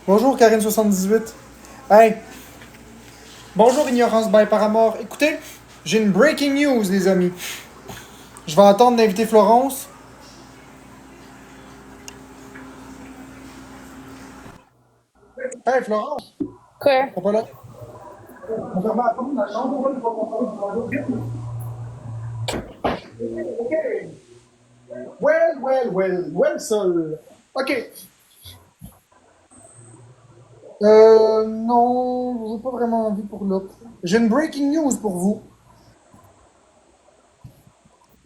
Bonjour Karine78. Hey, bonjour Ignorance by Paramore. Écoutez, j'ai une breaking news, les amis. Je vais attendre d'inviter Florence. Hey Florence, Quoi? t'es pas là? On va remettre la porte de la chambre, on va parler au rythme. Ok. Well, seul. Ok. Non, j'ai pas vraiment envie pour l'autre. J'ai une breaking news pour vous.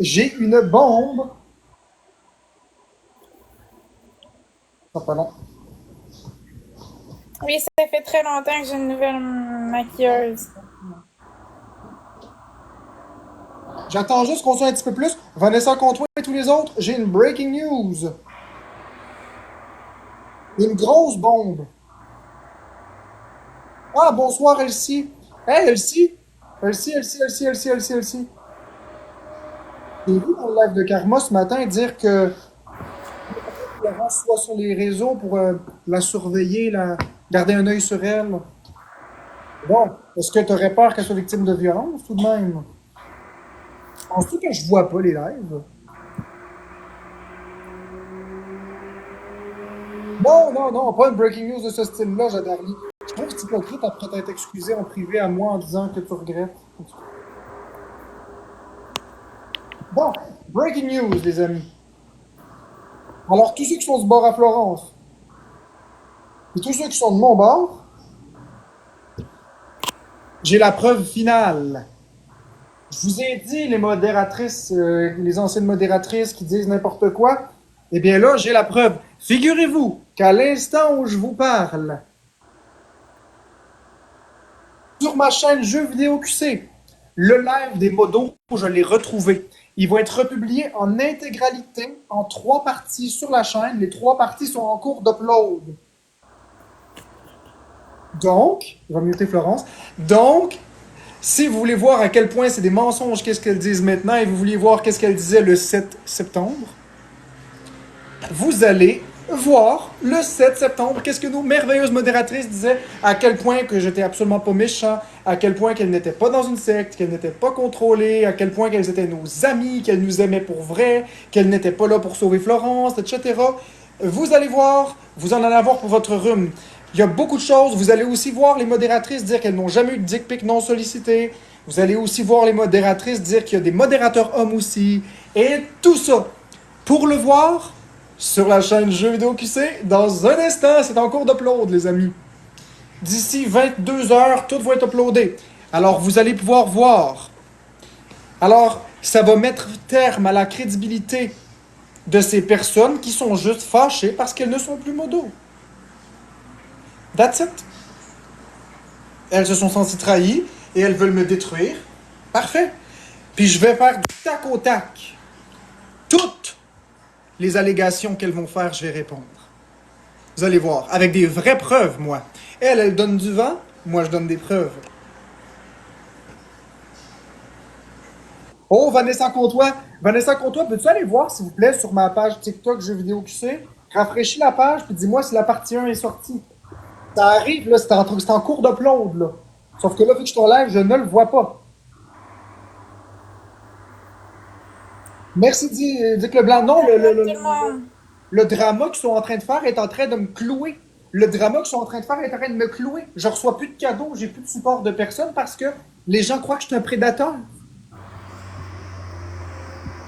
J'ai une bombe. Ça pas long. Oui, ça fait très longtemps que j'ai une nouvelle maquilleuse. J'attends juste qu'on soit un petit peu plus. Vanessa Comtois et tous les autres, j'ai une breaking news. Une grosse bombe. Ah, bonsoir Elsie. Hey Elsie. Elsie. J'ai vu dans le live de Karma ce matin dire que Florence soit sur les réseaux pour la surveiller, garder un œil sur elle. Bon, est-ce que tu aurais peur qu'elle soit victime de violence tout de même? Penses-tu que je vois pas les lives? Non, pas une breaking news de ce style-là, Jadarli. Je trouve que c'est hypocrite après t'être excusé en privé à moi en disant que tu regrettes. Bon, breaking news, les amis. Alors, tous ceux qui sont du bord à Florence et tous ceux qui sont de mon bord, j'ai la preuve finale. Je vous ai dit, les modératrices, les anciennes modératrices qui disent n'importe quoi. Eh bien là, j'ai la preuve. Figurez-vous qu'à l'instant où je vous parle, sur ma chaîne Jeux vidéo QC, le live des modos, je l'ai retrouvé. Il va être republié en intégralité en 3 parties sur la chaîne. Les 3 parties sont en cours d'upload. Donc, je vais muter Florence. Donc, si vous voulez voir à quel point c'est des mensonges, qu'est-ce qu'elles disent maintenant, et vous vouliez voir qu'est-ce qu'elles disaient le 7 septembre, vous allez voir le 7 septembre qu'est-ce que nos merveilleuses modératrices disaient, à quel point que j'étais absolument pas méchant, à quel point qu'elles n'étaient pas dans une secte, qu'elles n'étaient pas contrôlées, à quel point qu'elles étaient nos amies, qu'elles nous aimaient pour vrai, qu'elles n'étaient pas là pour sauver Florence, etc. Vous allez voir, vous en allez avoir pour votre rhume. Il y a beaucoup de choses. Vous allez aussi voir les modératrices dire qu'elles n'ont jamais eu de dick pic non sollicité. Vous allez aussi voir les modératrices dire qu'il y a des modérateurs hommes aussi. Et tout ça, pour le voir, sur la chaîne Jeux vidéo QC, dans un instant, c'est en cours d'upload, les amis. D'ici 22 heures, tout va être uploadé. Alors, vous allez pouvoir voir. Alors, ça va mettre terme à la crédibilité de ces personnes qui sont juste fâchées parce qu'elles ne sont plus modos. That's it. Elles se sont senties trahies et elles veulent me détruire. Parfait. Puis je vais faire du tac au tac. Toutes les allégations qu'elles vont faire, je vais répondre. Vous allez voir. Avec des vraies preuves, moi. Elle donne du vent. Moi, je donne des preuves. Oh, Vanessa Comtois. Vanessa Comtois, peux-tu aller voir, s'il vous plaît, sur ma page TikTok Jeux vidéo QC? Rafraîchis la page, puis dis-moi si la partie 1 est sortie. Ça arrive, là, c'est en cours d'upload, là. Sauf que là, vu que je suis en live, je ne le vois pas. Merci, Dick Leblanc. Non, Salut tout le monde. le drama qu'ils sont en train de faire est en train de me clouer. Le drama qu'ils sont en train de faire est en train de me clouer. Je reçois plus de cadeaux, j'ai plus de support de personne parce que les gens croient que je suis un prédateur.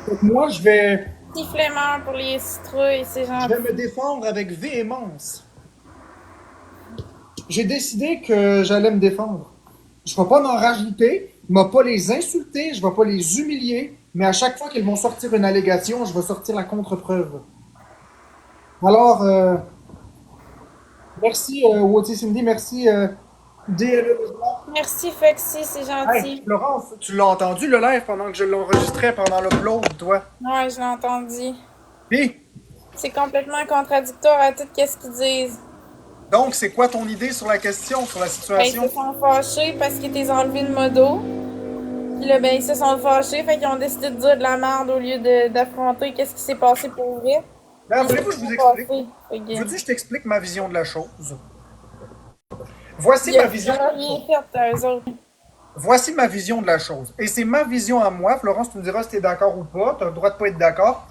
Donc moi, Petit flemmard pour les citrouilles, c'est je vais gentil. me défendre avec véhémence. J'ai décidé que j'allais me défendre. Je ne vais pas m'en rajouter, je ne vais pas les insulter, je ne vais pas les humilier, mais à chaque fois qu'ils vont sortir une allégation, je vais sortir la contre-preuve. Alors, merci Woti Cindy, merci DLE. Merci Foxy, c'est Hey, gentil. Florence, tu l'as entendu le live pendant que je l'enregistrais pendant l'upload, toi? Ouais, je l'ai entendu. Puis, C'est complètement contradictoire à tout ce qu'ils disent. donc, c'est quoi ton idée sur la question, sur la Ben, ils se situation? sont fâchés parce qu'ils t'ont enlevé le modo. Puis là, ben, ils se sont fâchés, fait qu'ils ont décidé de dire de la merde au lieu d'affronter qu'est-ce qui s'est passé pour vrai. Ben, Puis ils voulez-vous se que je vous sont explique? fâchés. Fait Veux-tu que je t'explique ma vision de la chose? Voici Il a ma vision. rien fait à eux autres. Voici ma vision de la chose. Et c'est ma vision à moi. Florence, tu me diras si tu es d'accord ou pas. Tu as le droit de pas être d'accord.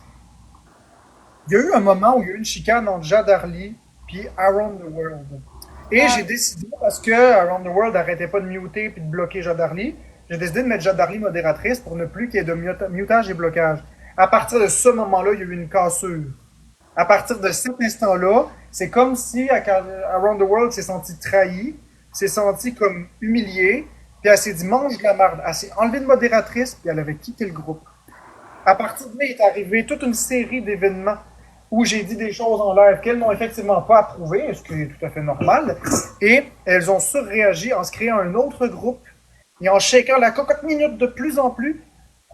Il y a eu un moment où il y a eu une chicane entre Jade Harley puis Around the World. Et j'ai Ouais. décidé, parce que Around the World n'arrêtait pas de muter puis de bloquer Jade Harley, j'ai décidé de mettre Jade Harley modératrice pour ne plus qu'il y ait de mutage et blocage. À partir de ce moment-là, il y a eu une cassure. À partir de cet instant-là, c'est comme si Around the World s'est senti trahi, s'est senti comme humilié, puis elle s'est dit mange de la merde. Elle s'est enlevée de modératrice, puis elle avait quitté le groupe. À partir de là, est arrivé toute une série d'événements où j'ai dit des choses en live qu'elles n'ont effectivement pas approuvées, ce qui est tout à fait normal, et elles ont surréagi en se créant un autre groupe et en shakant la cocotte minute de plus en plus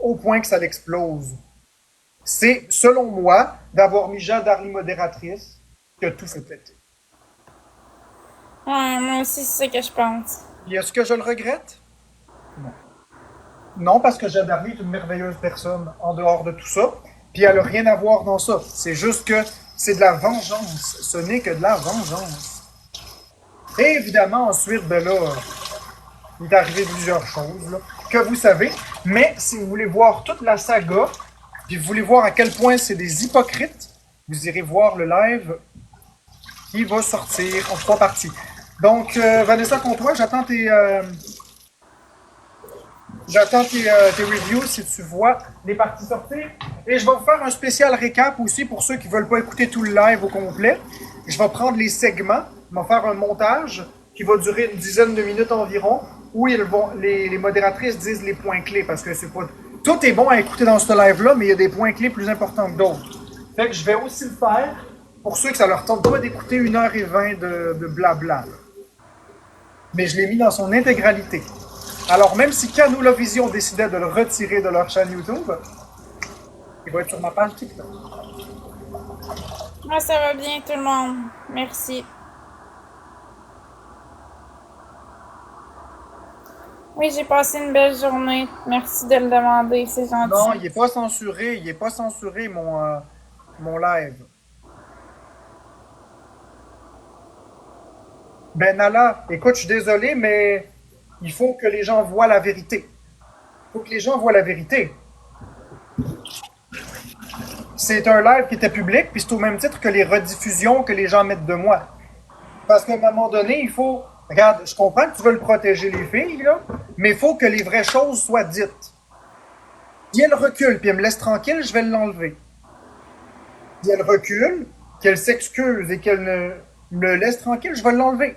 au point que ça l'explose. C'est, selon moi, d'avoir mis Jeanne Darly modératrice que tout fait péter. Ouais, moi aussi, c'est ce que je pense. Et est-ce que je le regrette? Non. Non, parce que Jeanne Darly est une merveilleuse personne en dehors de tout ça. Puis elle n'a rien à voir dans ça. C'est juste que c'est de la vengeance. Ce n'est que de la vengeance. Et évidemment, ensuite, ben là, il est arrivé plusieurs choses là, que vous savez. Mais si vous voulez voir toute la saga, puis vous voulez voir à quel point c'est des hypocrites, vous irez voir le live qui va sortir en 3 parties. Donc, Vanessa Comtois, tes reviews si tu vois les parties sortir. Et je vais vous faire un spécial récap aussi pour ceux qui ne veulent pas écouter tout le live au complet. Je vais prendre les segments, je vais faire un montage qui va durer une dizaine de minutes environ, où les modératrices disent les points clés, parce que c'est pas... Tout est bon à écouter dans ce live-là, mais il y a des points clés plus importants que d'autres. Fait que je vais aussi le faire pour ceux que ça leur tente pas d'écouter 1h20 de blabla. Mais je l'ai mis dans son intégralité. Alors, même si Canoula Vision décidait de le retirer de leur chaîne YouTube, il va être sur ma page TikTok. Moi, ça va bien, tout le monde. Merci. Oui, j'ai passé une belle journée. Merci de le demander, c'est gentil. Non, il n'est pas censuré. Il n'est pas censuré, mon live. Ben Nala, écoute, je suis désolé, mais il faut que les gens voient la vérité. Il faut que les gens voient la vérité. C'est un live qui était public, puis c'est au même titre que les rediffusions que les gens mettent de moi. Parce qu'à un moment donné, il faut... Regarde, je comprends que tu veux protéger les filles, là, mais il faut que les vraies choses soient dites. Si elle recule, puis elle me laisse tranquille, je vais l'enlever. Si elle recule, qu'elle s'excuse et qu'elle me laisse tranquille, je vais l'enlever.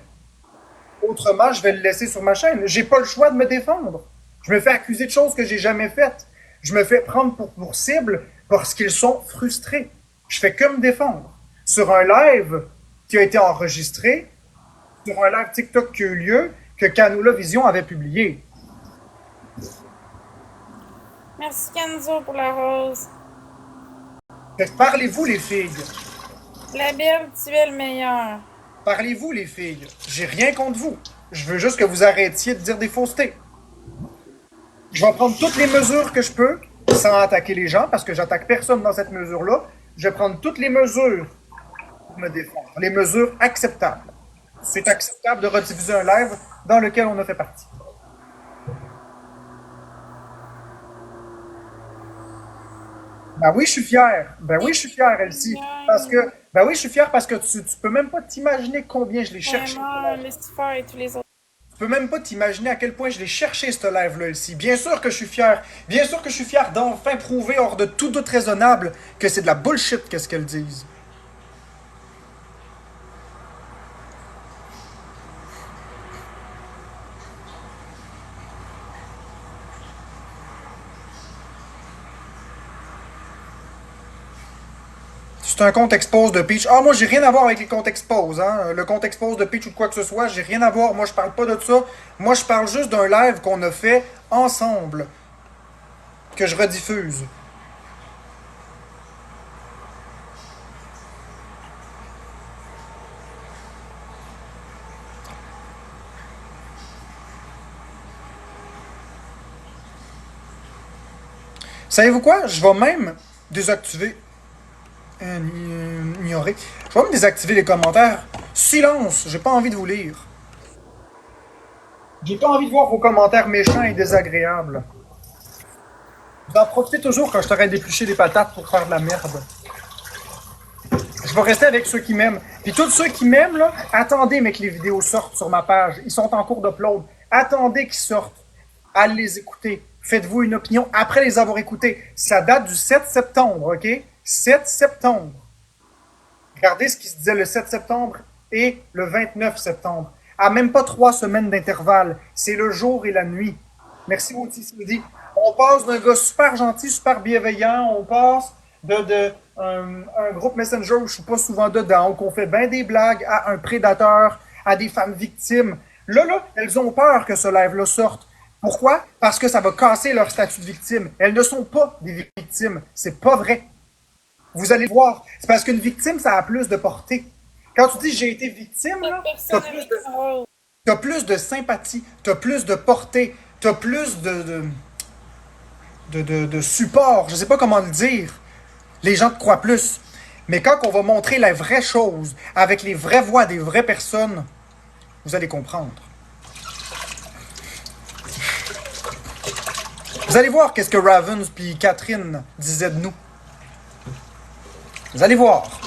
Autrement, je vais le laisser sur ma chaîne. J'ai pas le choix de me défendre. Je me fais accuser de choses que j'ai jamais faites. Je me fais prendre pour cible parce qu'ils sont frustrés. Je fais que me défendre. Sur un live qui a été enregistré, sur un live TikTok qui a eu lieu, que Canoula Vision avait publié. Merci, Kenzo, pour la rose. Fait que parlez-vous, les filles. La belle, tu es le meilleur. Parlez-vous, les filles. J'ai rien contre vous. Je veux juste que vous arrêtiez de dire des faussetés. Je vais prendre toutes les mesures que je peux sans attaquer les gens, parce que j'attaque personne dans cette mesure-là. Je vais prendre toutes les mesures pour me défendre. Les mesures acceptables. C'est acceptable de rediffuser un live dans lequel on a fait partie. Ben oui, je suis fier. Ben oui, je suis fier, Elsie. Parce que, ben oui, je suis fier parce que tu peux même pas t'imaginer combien je l'ai cherché. Vraiment, Lucifer et tous les autres. Tu peux même pas t'imaginer à quel point je l'ai cherché, ce live-là, Elsie. Bien sûr que je suis fier. Bien sûr que je suis fier d'enfin prouver hors de tout doute raisonnable que c'est de la bullshit, qu'est-ce qu'elles disent. C'est un compte expose de Peach. Ah, moi, j'ai rien à voir avec les comptes expose, hein. Le compte expose de Peach ou de quoi que ce soit, j'ai rien à voir. Moi, je parle pas de ça. Moi, je parle juste d'un live qu'on a fait ensemble, que je rediffuse. Savez-vous quoi? Je vais même désactiver. Ignorer. Je vais même désactiver les commentaires. Silence! J'ai pas envie de vous lire. J'ai pas envie de voir vos commentaires méchants et désagréables. Vous en profitez toujours quand je t'aurais d'éplucher des patates pour faire de la merde. Je vais rester avec ceux qui m'aiment. Puis tous ceux qui m'aiment, là, attendez, mais que les vidéos sortent sur ma page. Ils sont en cours d'upload. Attendez qu'ils sortent. Allez les écouter. Faites-vous une opinion après les avoir écoutés. Ça date du 7 septembre, OK? 7 septembre. Regardez ce qui se disait le 7 septembre et le 29 septembre. À même pas 3 semaines d'intervalle. C'est le jour et la nuit. Merci beaucoup, Sylvie. On passe d'un gars super gentil, super bienveillant. On passe un groupe Messenger où je suis pas souvent dedans, où on fait bien des blagues, à un prédateur, à des femmes victimes. Là, elles ont peur que ce live-là sorte. Pourquoi? Parce que ça va casser leur statut de victime. Elles ne sont pas des victimes. C'est pas vrai. Vous allez voir. C'est parce qu'une victime, ça a plus de portée. Quand tu dis j'ai été victime, t'as plus de sympathie, t'as plus de portée, t'as plus de support. Je sais pas comment le dire. Les gens te croient plus. Mais quand on va montrer la vraie chose, avec les vraies voix des vraies personnes, vous allez comprendre. Vous allez voir qu'est-ce que Ravens puis Catherine disaient de nous. Vous allez voir.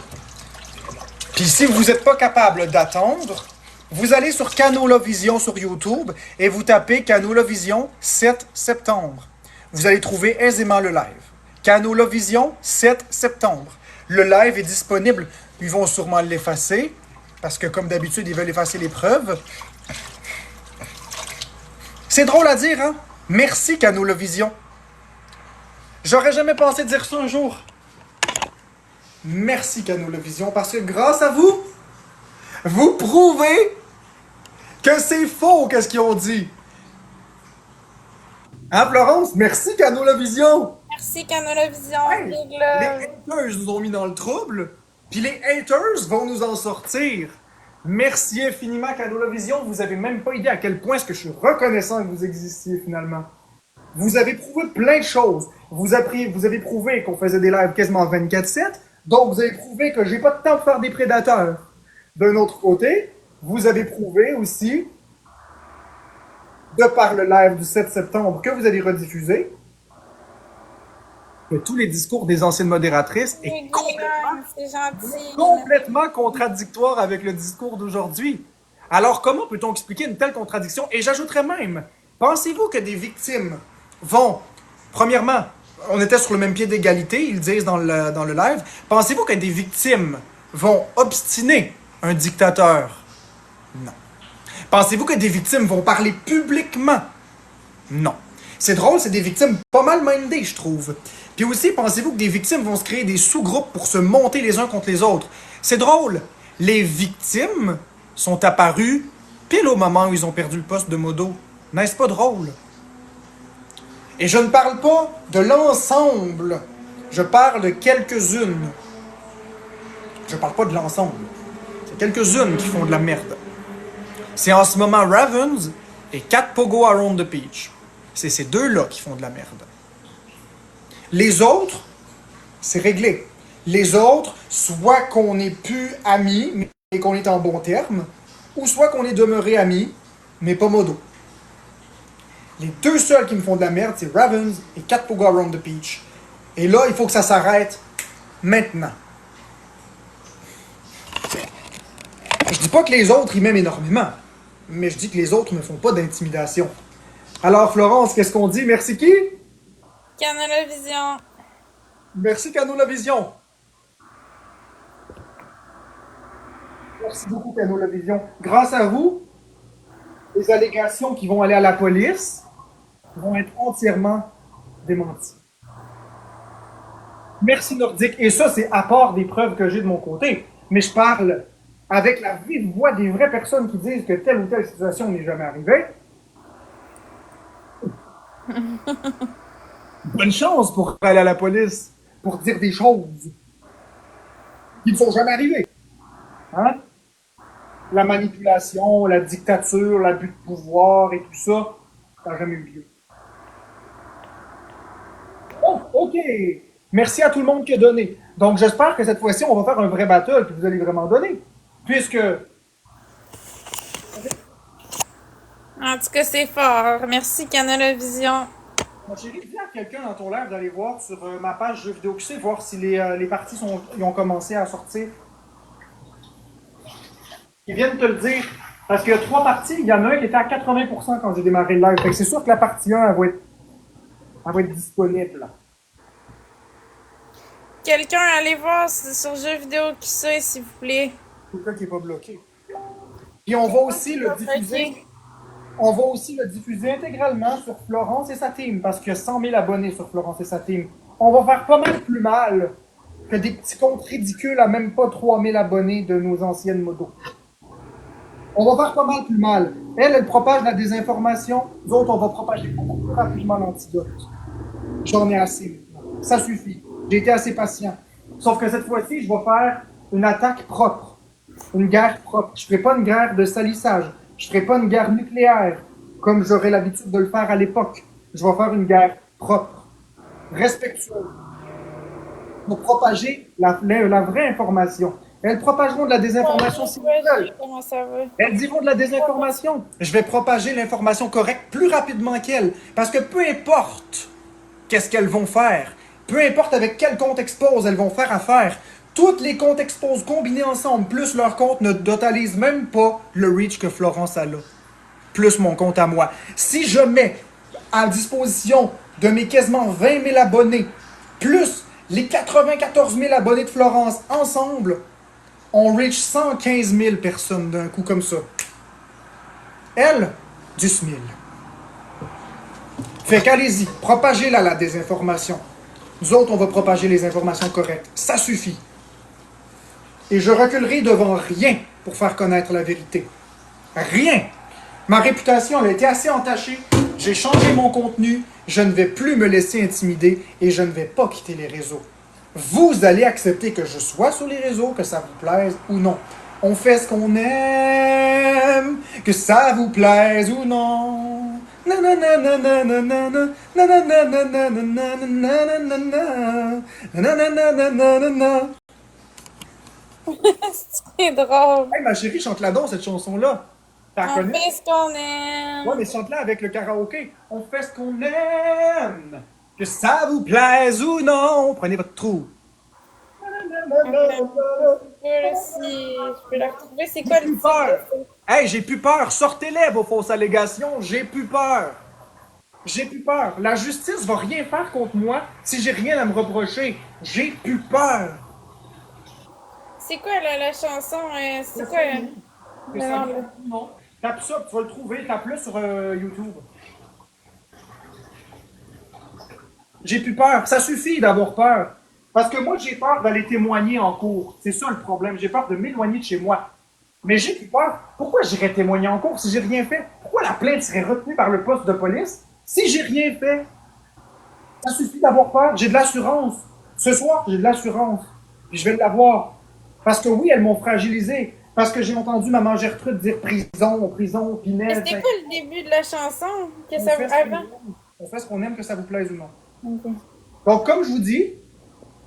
Puis si vous n'êtes pas capable d'attendre, vous allez sur Canola Vision sur YouTube et vous tapez Canola Vision 7 septembre. Vous allez trouver aisément le live. Canola Vision 7 septembre. Le live est disponible. Ils vont sûrement l'effacer parce que comme d'habitude, ils veulent effacer les preuves. C'est drôle à dire, hein? Merci Canola Vision. J'aurais jamais pensé dire ça un jour. Merci Canola Vision parce que grâce à vous, vous prouvez que c'est faux qu'est-ce qu'ils ont dit. Hein Florence? Merci Canola Vision. Merci Canola Vision. Hey, les haters nous ont mis dans le trouble, puis les haters vont nous en sortir. Merci infiniment Canola Vision. Vous avez même pas idée à quel point est-ce que je suis reconnaissant que vous existiez finalement. Vous avez prouvé plein de choses. Vous avez prouvé qu'on faisait des lives quasiment 24/7. Donc, vous avez prouvé que j'ai pas de temps pour faire des prédateurs. D'un autre côté, vous avez prouvé aussi, de par le live du 7 septembre que vous allez rediffuser, que tous les discours des anciennes modératrices est complètement contradictoire avec le discours d'aujourd'hui. Alors, comment peut-on expliquer une telle contradiction? Et j'ajouterais même, pensez-vous que des victimes vont, premièrement, on était sur le même pied d'égalité, ils disent dans le live. Pensez-vous que des victimes vont obstiner un dictateur? Non. Pensez-vous que des victimes vont parler publiquement? Non. C'est drôle, c'est des victimes pas mal mindées, je trouve. Puis aussi, pensez-vous que des victimes vont se créer des sous-groupes pour se monter les uns contre les autres? C'est drôle. Les victimes sont apparues pile au moment où ils ont perdu le poste de modo. N'est-ce pas drôle? Et je ne parle pas de l'ensemble. Je parle de quelques-unes. Je parle pas de l'ensemble. C'est quelques-unes qui font de la merde. C'est en ce moment Ravens et 4 Pogo Around the Peach. C'est ces deux-là qui font de la merde. Les autres, c'est réglé. Les autres, soit qu'on n'est plus amis, mais qu'on est en bons termes, ou soit qu'on est demeuré amis, mais pas modo. Les deux seuls qui me font de la merde, c'est Ravens et 4 Pogo Around the Peach. Et là, il faut que ça s'arrête maintenant. Je dis pas que les autres, ils m'aiment énormément, mais je dis que les autres ne font pas d'intimidation. Alors, Florence, qu'est-ce qu'on dit? Merci qui? Canola Vision. Merci Canola Vision. Merci beaucoup Canola Vision. Grâce à vous, les allégations qui vont aller à la police vont être entièrement démenties. Merci Nordique. Et ça, c'est à part des preuves que j'ai de mon côté. Mais je parle avec la vive voix des vraies personnes qui disent que telle ou telle situation n'est jamais arrivée. Bonne chance pour aller à la police, pour dire des choses qui ne sont jamais arrivées. Hein? La manipulation, la dictature, l'abus de pouvoir et tout ça, ça n'a jamais eu lieu. Oh, ok! Merci à tout le monde qui a donné. Donc, j'espère que cette fois-ci, on va faire un vrai battle et vous allez vraiment donner. Puisque En tout cas, c'est fort. Merci, Canal Vision. Mon chéri, dis à quelqu'un dans ton live d'aller voir sur ma page jeux vidéo QC, voir si les parties ils ont commencé à sortir. Ils viennent te le dire. Parce qu'il y a 3 parties, il y en a un qui était à 80% quand j'ai démarré le live. Fait que c'est sûr que la partie 1, elle va être disponible. Là. Quelqu'un, allez voir sur Jeux vidéo qui sait, s'il vous plaît. Quelqu'un qui n'est pas bloqué. Puis on va aussi le diffuser. On va aussi le diffuser intégralement sur Florence et sa team, parce qu'il y a 100 000 abonnés sur Florence et sa team. On va faire pas mal plus mal que des petits comptes ridicules à même pas 3 000 abonnés de nos anciennes motos. On va faire pas mal plus mal. Elle propage la désinformation. Nous autres, on va propager beaucoup plus rapidement l'antidote. J'en ai assez maintenant. Ça suffit. J'ai été assez patient. Sauf que cette fois-ci, je vais faire une attaque propre. Une guerre propre. Je ne ferai pas une guerre de salissage. Je ne ferai pas une guerre nucléaire, comme j'aurais l'habitude de le faire à l'époque. Je vais faire une guerre propre, respectueuse. Pour propager la vraie information. Elles propageront de la désinformation si elles veulent. Comment ça va? Elles diront de la désinformation. Je vais propager l'information correcte plus rapidement qu'elles. Parce que peu importe qu'est-ce qu'elles vont faire, peu importe avec quel compte expose elles vont faire affaire, toutes les comptes expose combinés ensemble, plus leur compte ne totalisent même pas le reach que Florence a là. Plus mon compte à moi. Si je mets à disposition de mes quasiment 20 000 abonnés, plus les 94 000 abonnés de Florence ensemble, on reach 115 000 personnes d'un coup comme ça. Elle, 10 000. Fait qu'allez-y, propagez-la la désinformation. Nous autres, on va propager les informations correctes. Ça suffit. Et je reculerai devant rien pour faire connaître la vérité. Rien. Ma réputation elle a été assez entachée. J'ai changé mon contenu. Je ne vais plus me laisser intimider et je ne vais pas quitter les réseaux. Vous allez accepter que je sois sur les réseaux, que ça vous plaise ou non. On fait ce qu'on aime, que ça vous plaise ou non. C'est drôle. Hey, ma chérie, chante-la donc, cette chanson-là. T'as On connais? fait ce qu'on aime. Ouais, mais chante-la avec le karaoké. On fait ce qu'on aime, que ça vous plaise ou non. Prenez votre trou. Si je peux la retrouver, c'est J'ai quoi le plus titre? peur. Hey, j'ai plus peur. Sortez-les, vos fausses allégations. J'ai plus peur. J'ai plus peur. La justice va rien faire contre moi si j'ai rien à me reprocher. J'ai plus peur. C'est quoi la chanson? C'est quoi? Que Le ça nom, vous- là? non. Tape ça, tu vas le trouver. Tape-le sur YouTube. J'ai plus peur. Ça suffit d'avoir peur. Parce que moi, j'ai peur d'aller témoigner en cours. C'est ça le problème. J'ai peur de m'éloigner de chez moi. Mais j'ai plus peur. Pourquoi j'irais témoigner en cours si j'ai rien fait? Pourquoi la plainte serait retenue par le poste de police si j'ai rien fait? Ça suffit d'avoir peur. J'ai de l'assurance. Ce soir, j'ai de l'assurance. Puis je vais l'avoir. Parce que oui, elles m'ont fragilisé. Parce que j'ai entendu maman Gertrude dire prison, prison, Mais Pinel. c'était quoi le début de la chanson? Que On ça fait vous ce qu'on avant? aime. On fait ce qu'on aime, que ça vous plaise ou non. Ok. Donc, comme je vous dis,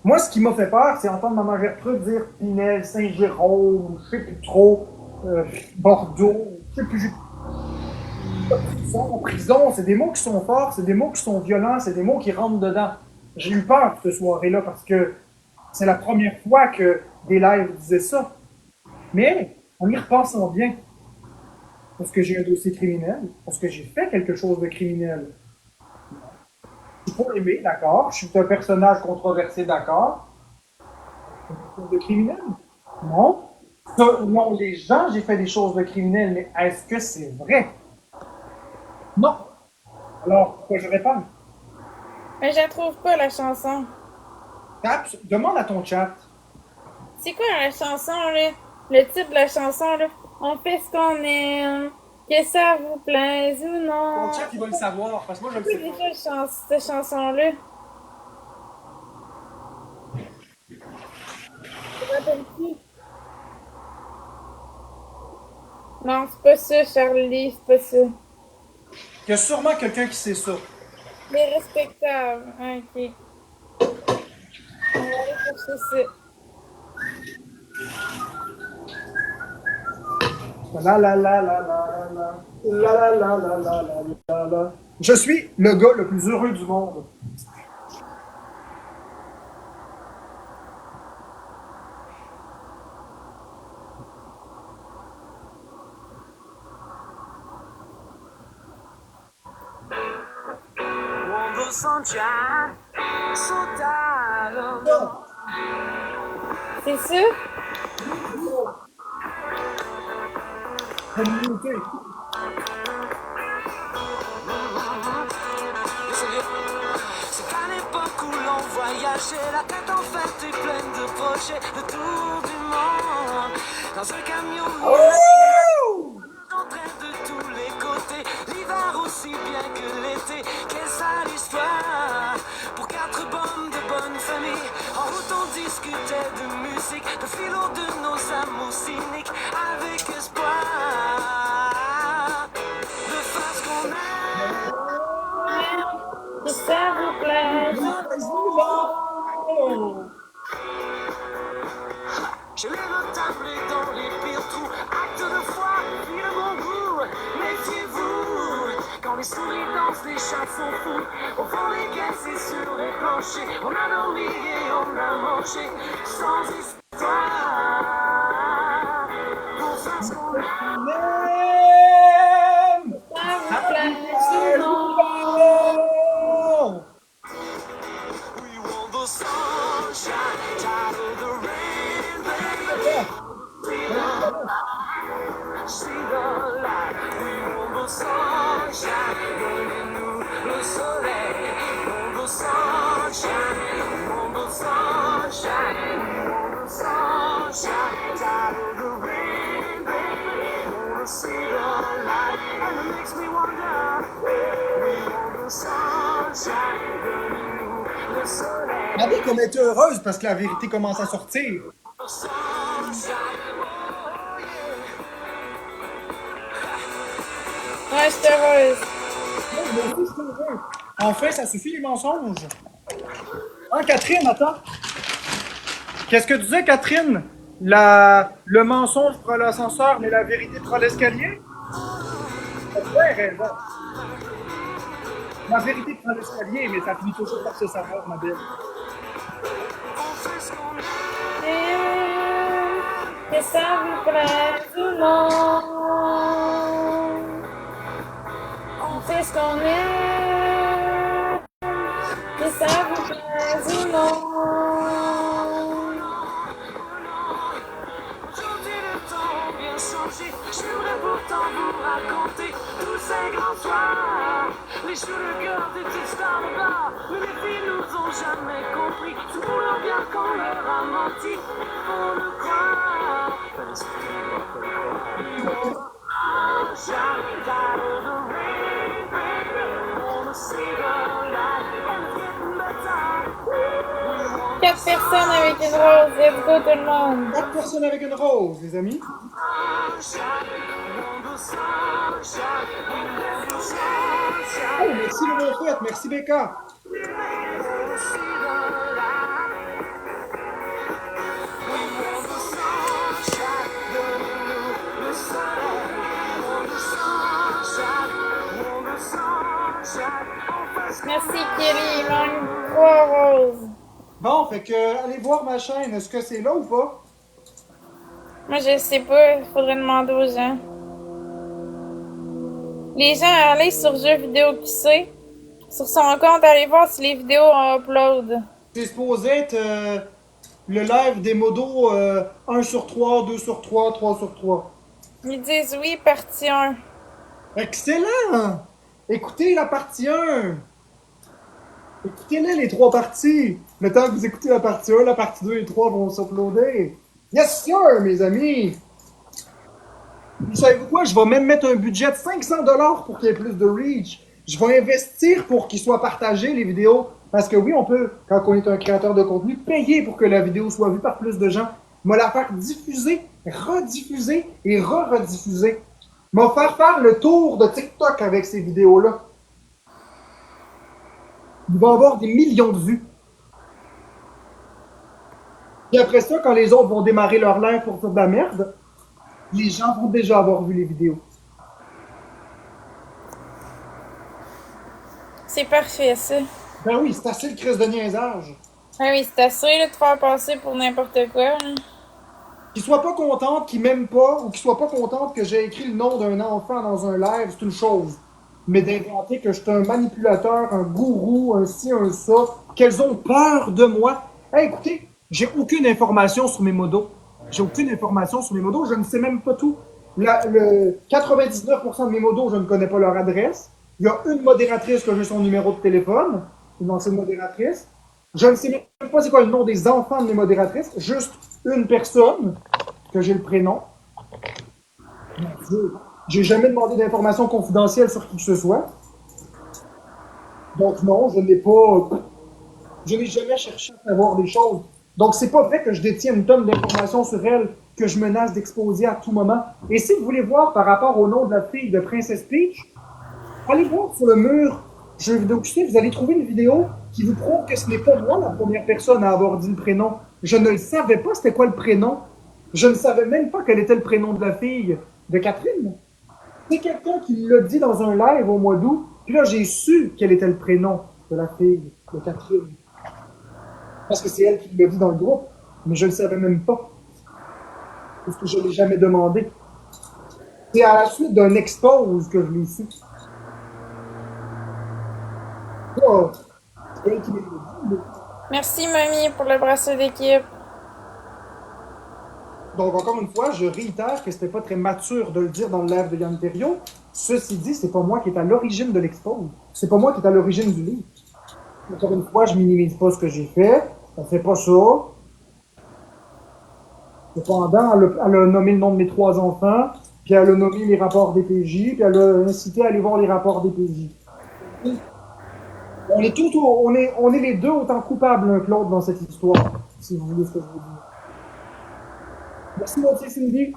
moi, ce qui m'a fait peur, c'est entendre maman Gertrude dire Pinel, Saint-Jérôme, je sais plus trop, Bordeaux, je sais plus. Prison, c'est des mots qui sont forts, c'est des mots qui sont violents, c'est des mots qui rentrent dedans. J'ai eu peur cette soirée-là parce que c'est la première fois que des lives disaient ça. Mais, en y repensant bien, parce que j'ai un dossier criminel, parce que j'ai fait quelque chose de criminel. Je suis pas aimé, d'accord. Je suis un personnage controversé, d'accord. Quelque chose de criminel? Non. Non, les gens, j'ai fait des choses de criminel, mais est-ce que c'est vrai? Non. Alors, pourquoi je réponds? Mais je la trouve pas, la chanson. Tape, demande à ton chat. C'est quoi la chanson, là? Le titre de la chanson, là? On fait ce qu'on aime. Que ça vous plaise ou non. Ton chat, il va le savoir, parce que moi, je le C'est sais pas. déjà cette chanson-là. Je me rappelle plus. Non, c'est pas ça, Charlie, c'est pas ça. Il y a sûrement quelqu'un qui sait ça. Les respectables. Ok. On va aller chercher ça. La la la la la la la la la la la la la la. Je suis le gars le plus heureux du monde. C'est ça? Communauté. C'est qu'à l'époque où l'on voyageait, la tête en fait est pleine de projets, le tour du monde. Dans un camion, en train de tous les côtés, l'hiver aussi bien que l'été. Quelle sale histoire pour 4 bonnes de bonne famille. En route on discutait de musique, de philo, de nos amours cyniques, avec espoir de faire ce qu'on aime. Si ça vous plaît. Chez les notables et dans les pires trous, acte de foi, puis le bon goût. Méfiez-vous, quand les souris dansent, les chats sont fous. Au fond des caisses et sur les planchers, on a dormi et on a mangé, sans histoire. Pour faire ce qu'on aime. Ça vous plaît souvent. We want the sunshine, tired of the rain, baby. See the light, we want the sunshine, donnez-nous le soleil. We want the sunshine, we want the sunshine, we want the sunshine, tired of the rain, baby. Wanna see the light, and it makes me wonder. We want the sunshine, donnez-nous le soleil. Regardez comme elle est heureuse parce que la vérité commence à sortir. The sunshine, oh yeah. Ouais, je suis heureuse. Enfin, ça suffit les mensonges. Hein, Catherine, attends. Qu'est-ce que tu disais, Catherine? Le mensonge prend l'ascenseur, mais la vérité prend l'escalier? Tu as bien raison. La vérité prend l'escalier, mais ça finit toujours par se savoir, ma belle. Que ça vous plaît tout le monde. On fait ce qu'on aime. Que ça vous plaît tout le monde. Aujourd'hui le temps a bien changé, je voudrais pourtant vous raconter tous ces grands soirs. Les jeux de cœur des petites stars de bar, mais les filles nous ont jamais compris. C'est pour leur bien qu'on leur a menti, faut le croire. Shine out of the rain, baby. Wanna see the light and it's getting better. 4 personnes avec une rose. Let's go tout le monde. 4 personnes avec une rose, les amis. Oh, merci le bon fait. Merci, Becca. Merci Kelly, il manque 3 roses. Bon, fait que, allez voir ma chaîne. Est-ce que c'est là ou pas? Moi je sais pas, il faudrait demander aux gens. Les gens, allez sur Jeux vidéo qui sait. Sur son compte, allez voir si les vidéos ont upload. C'est supposé être le live des modos 1 sur 3, 2 sur 3, 3 sur 3. Ils disent oui, partie 1. Excellent! Écoutez la partie 1. Écoutez-les, les 3 parties. Le temps que vous écoutez la partie 1, la partie 2 et 3 vont s'uploader. Yes, sir, mes amis! Vous savez quoi? Je vais même mettre un budget de 500$ pour qu'il y ait plus de reach. Je vais investir pour qu'ils soient partagés, les vidéos. Parce que oui, on peut, quand on est un créateur de contenu, payer pour que la vidéo soit vue par plus de gens. M'a la faire diffuser, rediffuser et re-rediffuser. M'a faire le tour de TikTok avec ces vidéos-là. Il va avoir des millions de vues. Et après ça, quand les autres vont démarrer leur live pour faire de la merde, Les gens vont déjà avoir vu les vidéos. C'est parfait, ça. Ben oui, c'est assez le crise de niaisage. Ah oui, c'est assez là, de faire passer pour n'importe quoi. Là. Qu'ils soient pas contentes, qu'ils m'aiment pas, ou qu'ils soient pas contentes que j'ai écrit le nom d'un enfant dans un live, c'est une chose. Mais d'inventer que je suis un manipulateur, un gourou, un ci, un ça, qu'elles ont peur de moi. Hey, écoutez, j'ai aucune information sur mes modos. J'ai aucune information sur mes modos, je ne sais même pas tout. Le 99% de mes modos, je ne connais pas leur adresse. Il y a une modératrice que j'ai son numéro de téléphone, une ancienne modératrice. Je ne sais même pas c'est quoi le nom des enfants de mes modératrices, juste une personne que j'ai le prénom. Mon Dieu. J'ai jamais demandé d'informations confidentielles sur qui que ce soit. Donc non, je n'ai jamais cherché à savoir des choses. Donc c'est pas vrai que je détiens une tonne d'informations sur elle que je menace d'exposer à tout moment. Et si vous voulez voir par rapport au nom de la fille de Princess Peach, allez voir sur le mur jeux vidéo QC, vous allez trouver une vidéo qui vous prouve que ce n'est pas moi la première personne à avoir dit le prénom. Je ne le savais pas c'était quoi le prénom. Je ne savais même pas quel était le prénom de la fille de Catherine. C'est quelqu'un qui l'a dit dans un live au mois d'août, puis là j'ai su quel était le prénom de la fille de Catherine. Parce que c'est elle qui l'a dit dans le groupe, mais je ne le savais même pas. Parce que je ne l'ai jamais demandé. C'est à la suite d'un expose que je l'ai su. Oh, c'est elle qui l'a dit. Merci, mamie, pour le bracelet d'équipe. Donc, encore une fois, je réitère que c'était pas très mature de le dire dans le live de Yann Terriot. Ceci dit, c'est pas moi qui est à l'origine de l'expose. C'est pas moi qui est à l'origine du livre. Encore une fois, je minimise pas ce que j'ai fait. On fait pas ça. Cependant, elle a nommé le nom de mes 3 enfants, puis elle a nommé les rapports des PJ, puis elle a incité à aller voir les rapports des PJ. On est, on est les deux autant coupables l'un que l'autre dans cette histoire, si vous voulez ce que je veux dire. Merci, mon petit Cindy.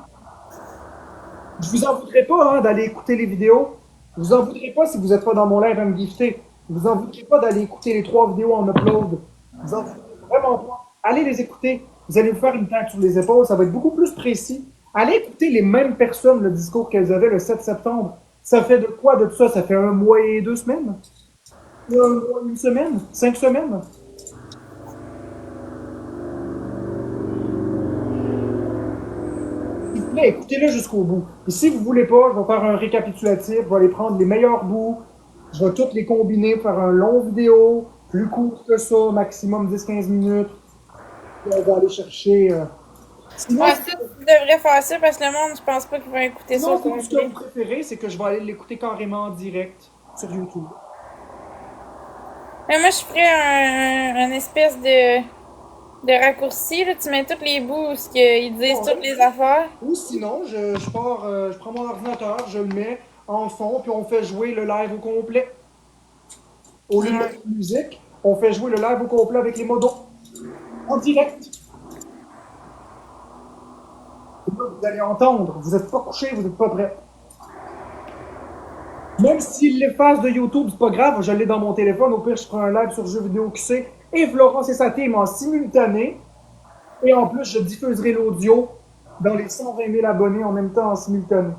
Je vous en voudrais pas hein, d'aller écouter les vidéos. Je vous en voudrais pas si vous n'êtes pas dans mon live à me gifter. Je vous en voudrais pas d'aller écouter les 3 vidéos en upload. Je vous en voudrais vraiment pas. Allez les écouter. Vous allez vous faire une tape sur les épaules. Ça va être beaucoup plus précis. Allez écouter les mêmes personnes, le discours qu'elles avaient le 7 septembre. Ça fait de quoi de tout ça? Ça fait 1 mois et 2 semaines? 1 mois, 1 semaine? 5 semaines? S'il vous plaît, écoutez-le jusqu'au bout. Et si vous voulez pas, je vais faire un récapitulatif, je vais aller prendre les meilleurs bouts, je vais toutes les combiner pour faire un long vidéo, plus court que ça, maximum 10-15 minutes. Puis on va aller chercher. Sinon, Ouais, ça, tu devrais faire ça parce que le monde, je pense pas qu'ils vont écouter ça au sinon, ce que complet. vous préférez, c'est que je vais aller l'écouter carrément en direct sur YouTube. Mais moi, je ferais un espèce de raccourci. Là. Tu mets tous les bouts où ils disent toutes les affaires. Ou sinon, je pars, je prends mon ordinateur, je le mets en fond, puis on fait jouer le live au complet. Au lieu de mettre de musique, on fait jouer le live au complet avec les modos. En direct. Et là, vous allez entendre. Vous n'êtes pas couché, vous n'êtes pas prêt. Même s'il l'efface de YouTube, c'est pas grave, je l'ai dans mon téléphone. Au pire, je prends un live sur Jeux vidéo QC et Florence et sa team en simultané. Et en plus, je diffuserai l'audio dans les 120 000 abonnés en même temps en simultané.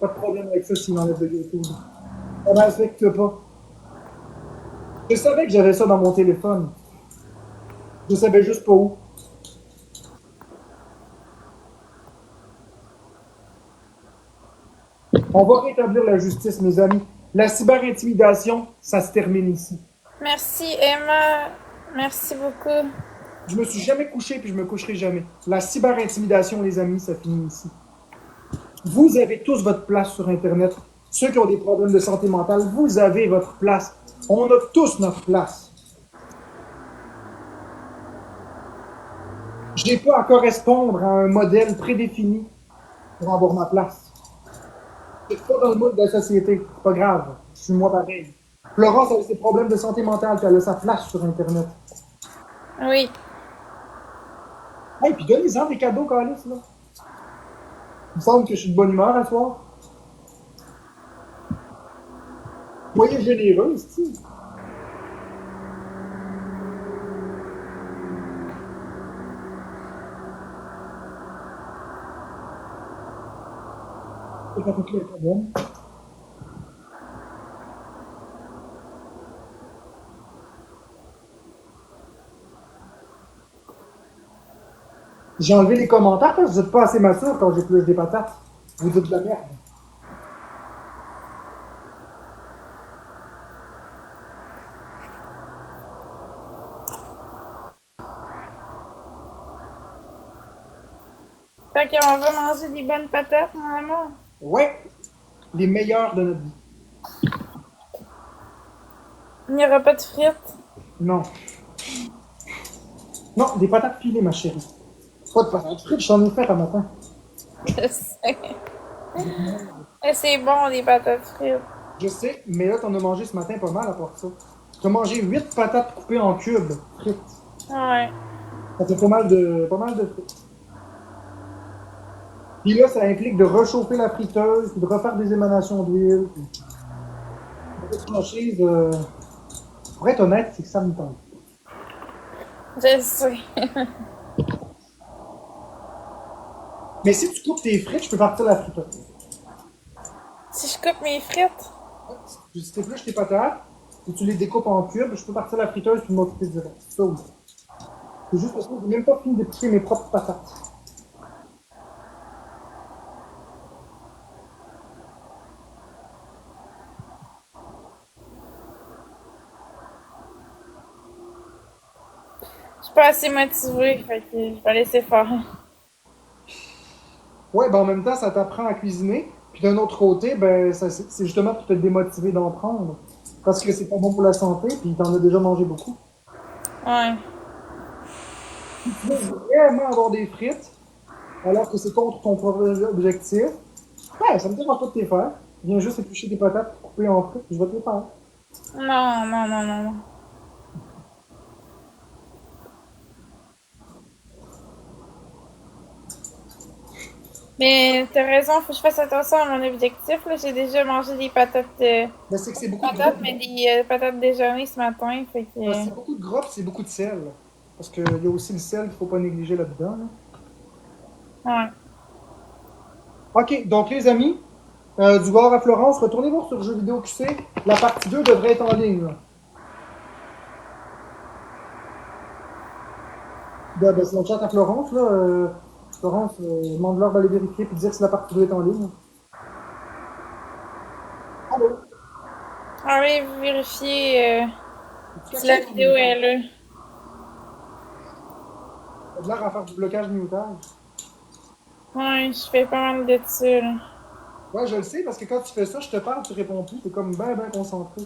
Pas de problème avec ça s'il m'enlève de YouTube. Ça m'affecte pas. Je savais que j'avais ça dans mon téléphone. Je savais juste pas où. On va rétablir la justice, mes amis. La cyberintimidation, ça se termine ici. Merci, Emma. Merci beaucoup. Je me suis jamais couché puis je me coucherai jamais. La cyberintimidation, les amis, ça finit ici. Vous avez tous votre place sur Internet. Ceux qui ont des problèmes de santé mentale, vous avez votre place. On a tous notre place. Je n'ai pas à correspondre à un modèle prédéfini pour avoir ma place. Je suis pas dans le moule de la société. C'est pas grave. Je suis moi pareil. Florence a ses problèmes de santé mentale, puis elle a sa place sur Internet. Oui. Hey, puis donnez-en des cadeaux, Calice, là. Il me semble que je suis de bonne humeur à soir. Soyez généreux, ici. Cette patates-là est pas bonne. J'ai enlevé les commentaires parce que vous n'êtes pas assez mature quand j'ai plus des patates. Vous dites de la merde. Fait qu'on va manger des bonnes patates, mon amour. Ouais, les meilleurs de notre vie. Il n'y aura pas de frites. Non. Non, des patates pilées, ma chérie. Pas de patates frites, j'en ai fait un matin. Je sais. Mais c'est bon, des patates frites. Je sais, mais là, t'en as mangé ce matin pas mal à part ça. T'as mangé 8 patates coupées en cubes frites. Ouais. Ça fait pas mal de frites. Puis là, ça implique de réchauffer la friteuse, puis de refaire des émanations d'huile. Puis... Cette franchise, pour être honnête, c'est que ça me tente. Je sais. Mais si tu coupes tes frites, je peux partir la friteuse. Si je coupe mes frites, Si tu épluches tes patates, et tu les découpes en cubes, je peux partir la friteuse puis m'occuper direct. Ça oui. C'est juste parce que j'ai même pas fini d'éplucher mes propres patates. je suis pas assez motivée, fait que je vais laisser faire. Ouais, ben en même temps, ça t'apprend à cuisiner. Puis d'un autre côté, ben c'est justement pour te démotiver d'en prendre. Parce que c'est pas bon pour la santé, puis t'en as déjà mangé beaucoup. Ouais. Tu veux vraiment avoir des frites, alors que c'est contre ton propre objectif. Ouais, ça me dérange pas de te faire. Viens juste éplucher tes patates coupées en frites, puis je vais te les faire. Non, non, non, non, non. Mais t'as raison, faut que je fasse attention à mon objectif. Là. J'ai déjà mangé des patates, Ben c'est que c'est beaucoup de gras. patates, mais des patates déjeuner ce matin. Fait que, Ben, c'est beaucoup de gras, puis c'est beaucoup de sel. Parce qu'il y a aussi le sel qu'il faut pas négliger là-dedans. Là. ouais. Ok, donc les amis, du Gard à Florence, retournez voir sur Jeux vidéo QC. La partie 2 devrait être en ligne. Là. Ben, c'est dans le chat à Florence. Là, Florence, demande-leur d'aller vérifier et dire si la partie 2 est en ligne. Allô? Ah oui, vous vérifiez si la vidéo est là. T'as de l'air à faire du blocage mutage. Ouais, je fais pas mal de ça. Là. Ouais, je le sais, parce que quand tu fais ça, je te parle, tu réponds plus. T'es comme ben concentré.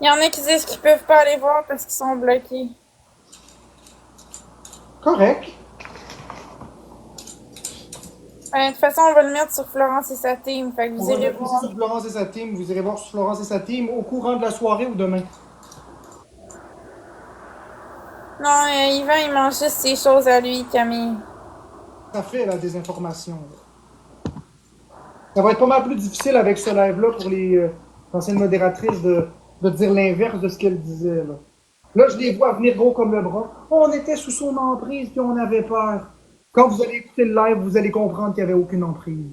Il y en a qui disent qu'ils peuvent pas aller voir parce qu'ils sont bloqués. Correct. De toute façon, on va le mettre sur Florence et sa team. Fait que On vous va irez mettre aussi voir. sur Florence et sa team. Vous irez voir sur Florence et sa team au courant de la soirée ou demain. Non, Yvan, il mange juste ses choses à lui, Camille. Ça fait la désinformation. Là. Ça va être pas mal plus difficile avec ce live-là pour les anciennes modératrices de dire l'inverse de ce qu'elles disaient. Là, je les vois venir gros comme le bras. On était sous son emprise puis on avait peur. Quand vous allez écouter le live, vous allez comprendre qu'il n'y avait aucune emprise.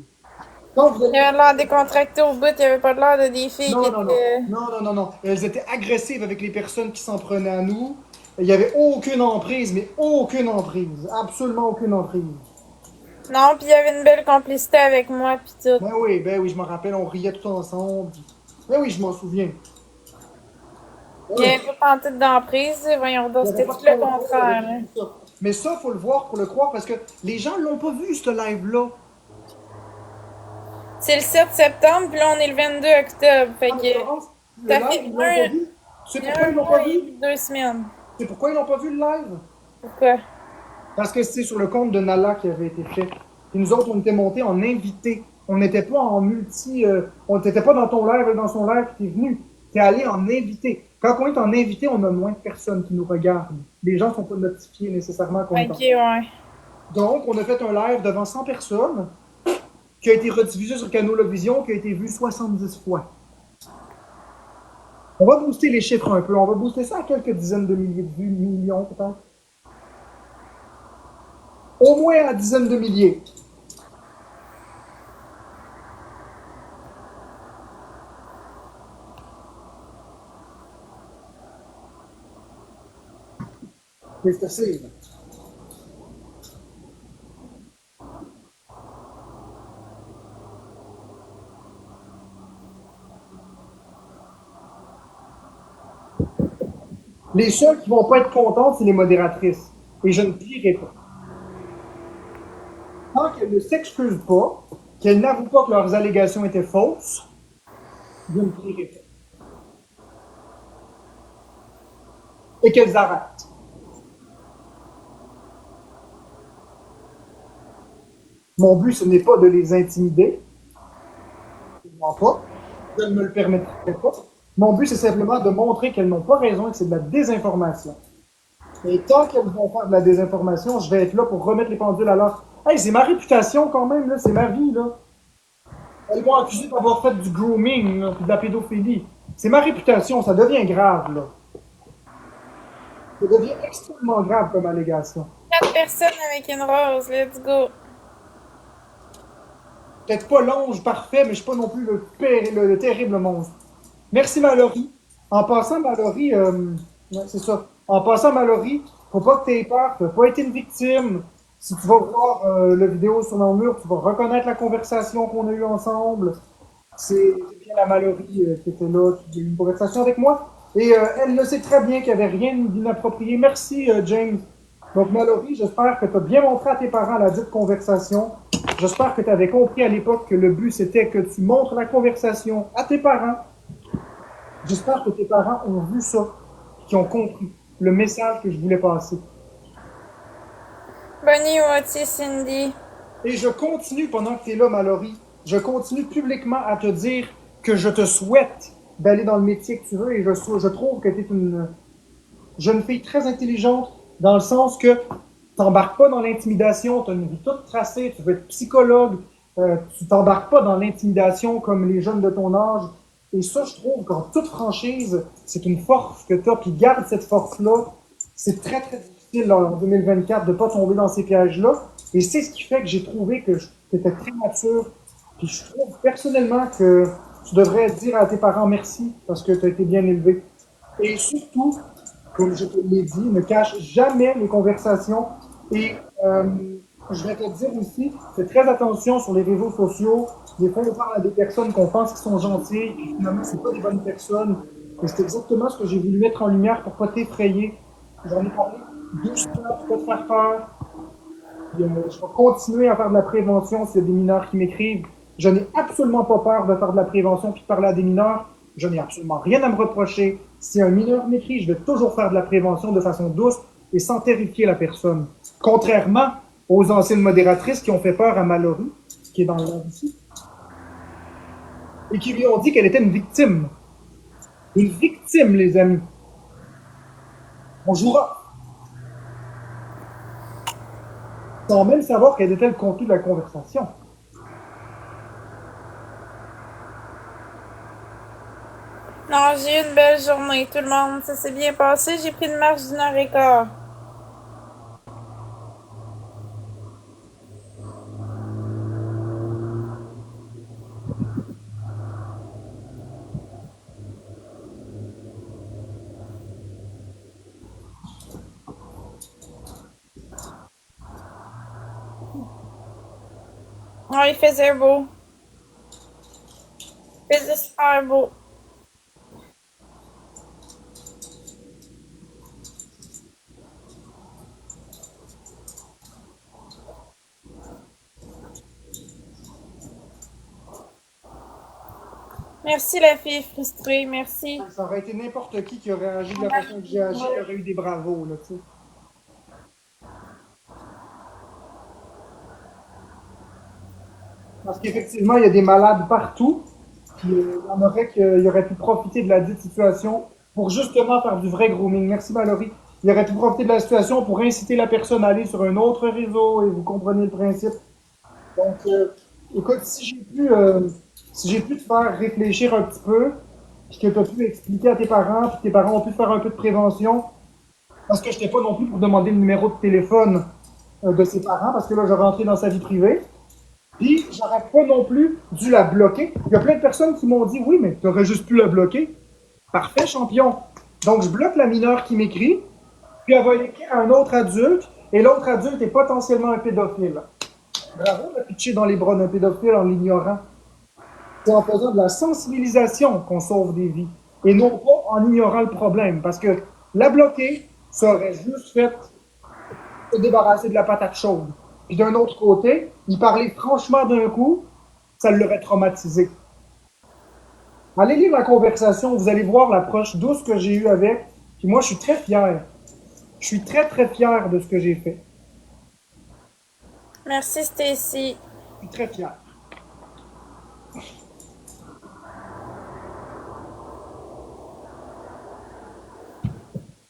Quand vous allez... Il avait l'air décontracté au bout, il avait pas l'air de des filles qui étaient... Non. Elles étaient agressives avec les personnes qui s'en prenaient à nous. Il n'y avait aucune emprise, mais aucune emprise. Absolument aucune emprise. Non, puis il y avait une belle complicité avec moi, puis tout. Ben oui, je m'en rappelle, on riait tout ensemble. Ben oui, je m'en souviens. Il n'y avait pas pantoute d'emprise, voyons donc, c'était tout le contraire. Hein. Mais ça, faut le voir pour le croire, parce que les gens l'ont pas vu, ce live-là. C'est le 7 septembre, puis là, on est le 22 octobre. Fait que ça fait C'est pourquoi ils l'ont pas vu? 2 semaines. C'est pourquoi ils l'ont pas vu, le live? Pourquoi? Parce que c'est sur le compte de Nala qui avait été fait. Et nous autres, on était montés en invité. On n'était pas en multi... on n'était pas dans ton live et dans son live qui est venu. T'es allé en invité. Quand on est en invité, on a moins de personnes qui nous regardent. Les gens ne sont pas notifiés nécessairement qu'on est en. Ok, ouais. Donc, on a fait un live devant 100 personnes qui a été rediffusé sur Canal Vision, qui a été vu 70 fois. On va booster les chiffres un peu. On va booster ça à quelques dizaines de milliers de vues, millions peut-être. Au moins à dizaines de milliers. C'est assez. Les seuls qui vont pas être contents, c'est les modératrices. Et je ne plierai pas. Tant qu'elles ne s'excusent pas, qu'elles n'avouent pas que leurs allégations étaient fausses, je ne plierai pas. Et qu'elles arrêtent. Mon but, ce n'est pas de les intimider. Pas. Je ne me le permettrai pas. Mon but, c'est simplement de montrer qu'elles n'ont pas raison et que c'est de la désinformation. Et tant qu'elles vont faire de la désinformation, je vais être là pour remettre les pendules à l'heure. Hey, c'est ma réputation quand même, là, c'est ma vie, là. Elles m'ont accusé d'avoir fait du grooming, là, de la pédophilie. C'est ma réputation, ça devient grave, là. Ça devient extrêmement grave comme allégation. 4 personnes avec une rose, let's go. Peut-être pas l'ange parfait, mais je suis pas non plus le terrible monstre. Merci Mallory. En passant, Mallory, ouais, c'est ça. En passant, Mallory, faut pas que tu aies peur, tu n'as pas été une victime. Si tu vas voir la vidéo sur mon mur, tu vas reconnaître la conversation qu'on a eue ensemble. C'est bien la Mallory qui était là, qui a eu une conversation avec moi. Et elle le sait très bien qu'il n'y avait rien d'inapproprié. Merci, James. Donc, Mallory, j'espère que tu as bien montré à tes parents la dite conversation. J'espère que tu avais compris à l'époque que le but, c'était que tu montres la conversation à tes parents. J'espère que tes parents ont vu ça, qu'ils ont compris le message que je voulais passer. Bonnie Wattier, Cindy. Et je continue, pendant que tu es là, Mallory, je continue publiquement à te dire que je te souhaite d'aller dans le métier que tu veux et je trouve que tu es une jeune fille très intelligente dans le sens que tu n'embarques pas dans l'intimidation, tu as une vie toute tracée, tu veux être psychologue, tu t'embarques pas dans l'intimidation comme les jeunes de ton âge. Et ça, je trouve qu'en toute franchise, c'est une force que tu as, puis garde cette force-là. C'est très, très difficile là, en 2024 de ne pas tomber dans ces pièges-là. Et c'est ce qui fait que j'ai trouvé que tu étais très mature. Puis je trouve personnellement que tu devrais dire à tes parents merci parce que tu as été bien élevé. Et surtout, comme je te l'ai dit, ne cache jamais les conversations. Et je vais te dire aussi, fais très attention sur les réseaux sociaux. Des fois, on parle à des personnes qu'on pense qui sont gentilles, et finalement, c'est pas des bonnes personnes. Et c'est exactement ce que j'ai voulu mettre en lumière pour pas t'effrayer. J'en ai parlé doucement, pour pas te faire peur. Puis, je vais continuer à faire de la prévention s'il y a des mineurs qui m'écrivent. Je n'ai absolument pas peur de faire de la prévention puis de parler à des mineurs. Je n'ai absolument rien à me reprocher. Si un mineur m'écrit, je vais toujours faire de la prévention de façon douce et sans terrifier la personne. Contrairement aux anciennes modératrices qui ont fait peur à Mallory, qui est dans le live ici, et qui lui ont dit qu'elle était une victime. Une victime, les amis. On jouera. Sans même savoir quel était le contenu de la conversation. Non, j'ai eu une belle journée, tout le monde. Ça s'est bien passé. J'ai pris une marche d'1h15. Oh, il faisait beau. Il faisait super beau. Merci la fille frustrée, merci. Ça aurait été n'importe qui aurait agi de la façon que j'ai agi, il y aurait eu des bravos, là, tu sais. Parce qu'effectivement, il y a des malades partout, puis il y en aurait qui auraient pu profiter de la dite situation pour justement faire du vrai grooming. Merci Mallory. Il aurait pu profiter de la situation pour inciter la personne à aller sur un autre réseau, et vous comprenez le principe. Donc, écoute, si j'ai pu te faire réfléchir un petit peu, puis que tu as pu expliquer à tes parents, puis tes parents ont pu faire un peu de prévention. Parce que je n'étais pas non plus pour demander le numéro de téléphone de ses parents, parce que là, j'aurais entré dans sa vie privée. Puis, j'aurais pas non plus dû la bloquer. Il y a plein de personnes qui m'ont dit, oui, mais tu aurais juste pu la bloquer. Parfait, champion. Donc, je bloque la mineure qui m'écrit, puis elle va écrire à un autre adulte, et l'autre adulte est potentiellement un pédophile. Bravo de pitcher dans les bras d'un pédophile en l'ignorant. C'est en faisant de la sensibilisation qu'on sauve des vies, et non pas en ignorant le problème. Parce que la bloquer, ça aurait juste fait se débarrasser de la patate chaude. Puis d'un autre côté, il parlait franchement d'un coup, ça l'aurait traumatisé. Allez lire la conversation, vous allez voir l'approche douce que j'ai eue avec. Puis moi, je suis très fier. Je suis très, très fier de ce que j'ai fait. Merci, Stacy. Je suis très fier.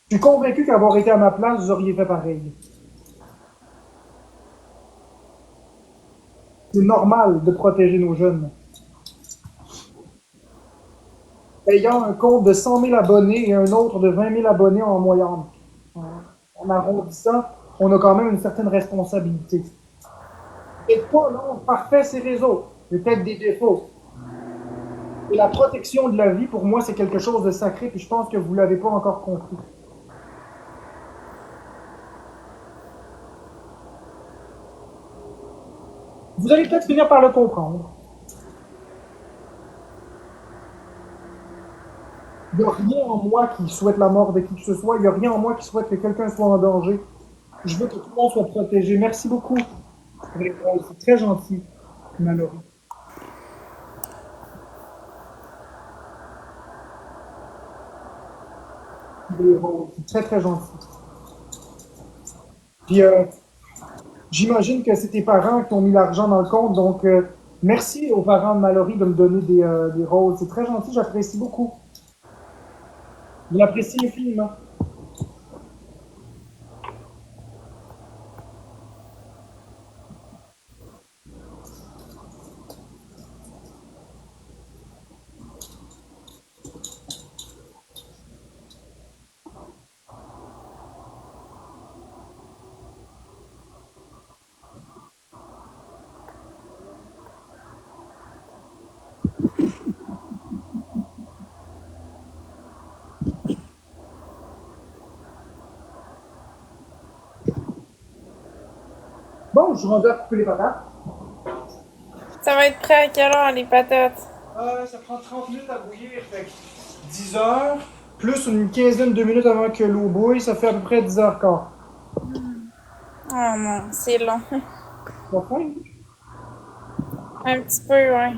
Je suis convaincu qu'avoir été à ma place, vous auriez fait pareil. C'est normal de protéger nos jeunes. Ayant un compte de 100 000 abonnés et un autre de 20 000 abonnés en moyenne, en arrondissant, on a quand même une certaine responsabilité. Et pas, non, parfait ces réseaux. Il y a peut-être des défauts. Et la protection de la vie, pour moi, c'est quelque chose de sacré, puis je pense que vous ne l'avez pas encore compris. Vous allez peut-être finir par le comprendre. Il n'y a rien en moi qui souhaite la mort de qui que ce soit. Il n'y a rien en moi qui souhaite que quelqu'un soit en danger. Je veux que tout le monde soit protégé. Merci beaucoup. C'est très gentil, Mallory. C'est très, très gentil. Puis, j'imagine que c'est tes parents qui ont mis l'argent dans le compte. Donc, merci aux parents de Mallory de me donner des roses. C'est très gentil, j'apprécie beaucoup. Je l'apprécie infiniment. Bon, je suis rendu à couper les patates. Ça va être prêt à quelle heure, les patates? Ça prend 30 minutes à bouillir, fait que 10 heures, plus une quinzaine de minutes avant que l'eau bouille, ça fait à peu près 10h15. Oh non, c'est long. Pas faim? Un petit peu, ouais.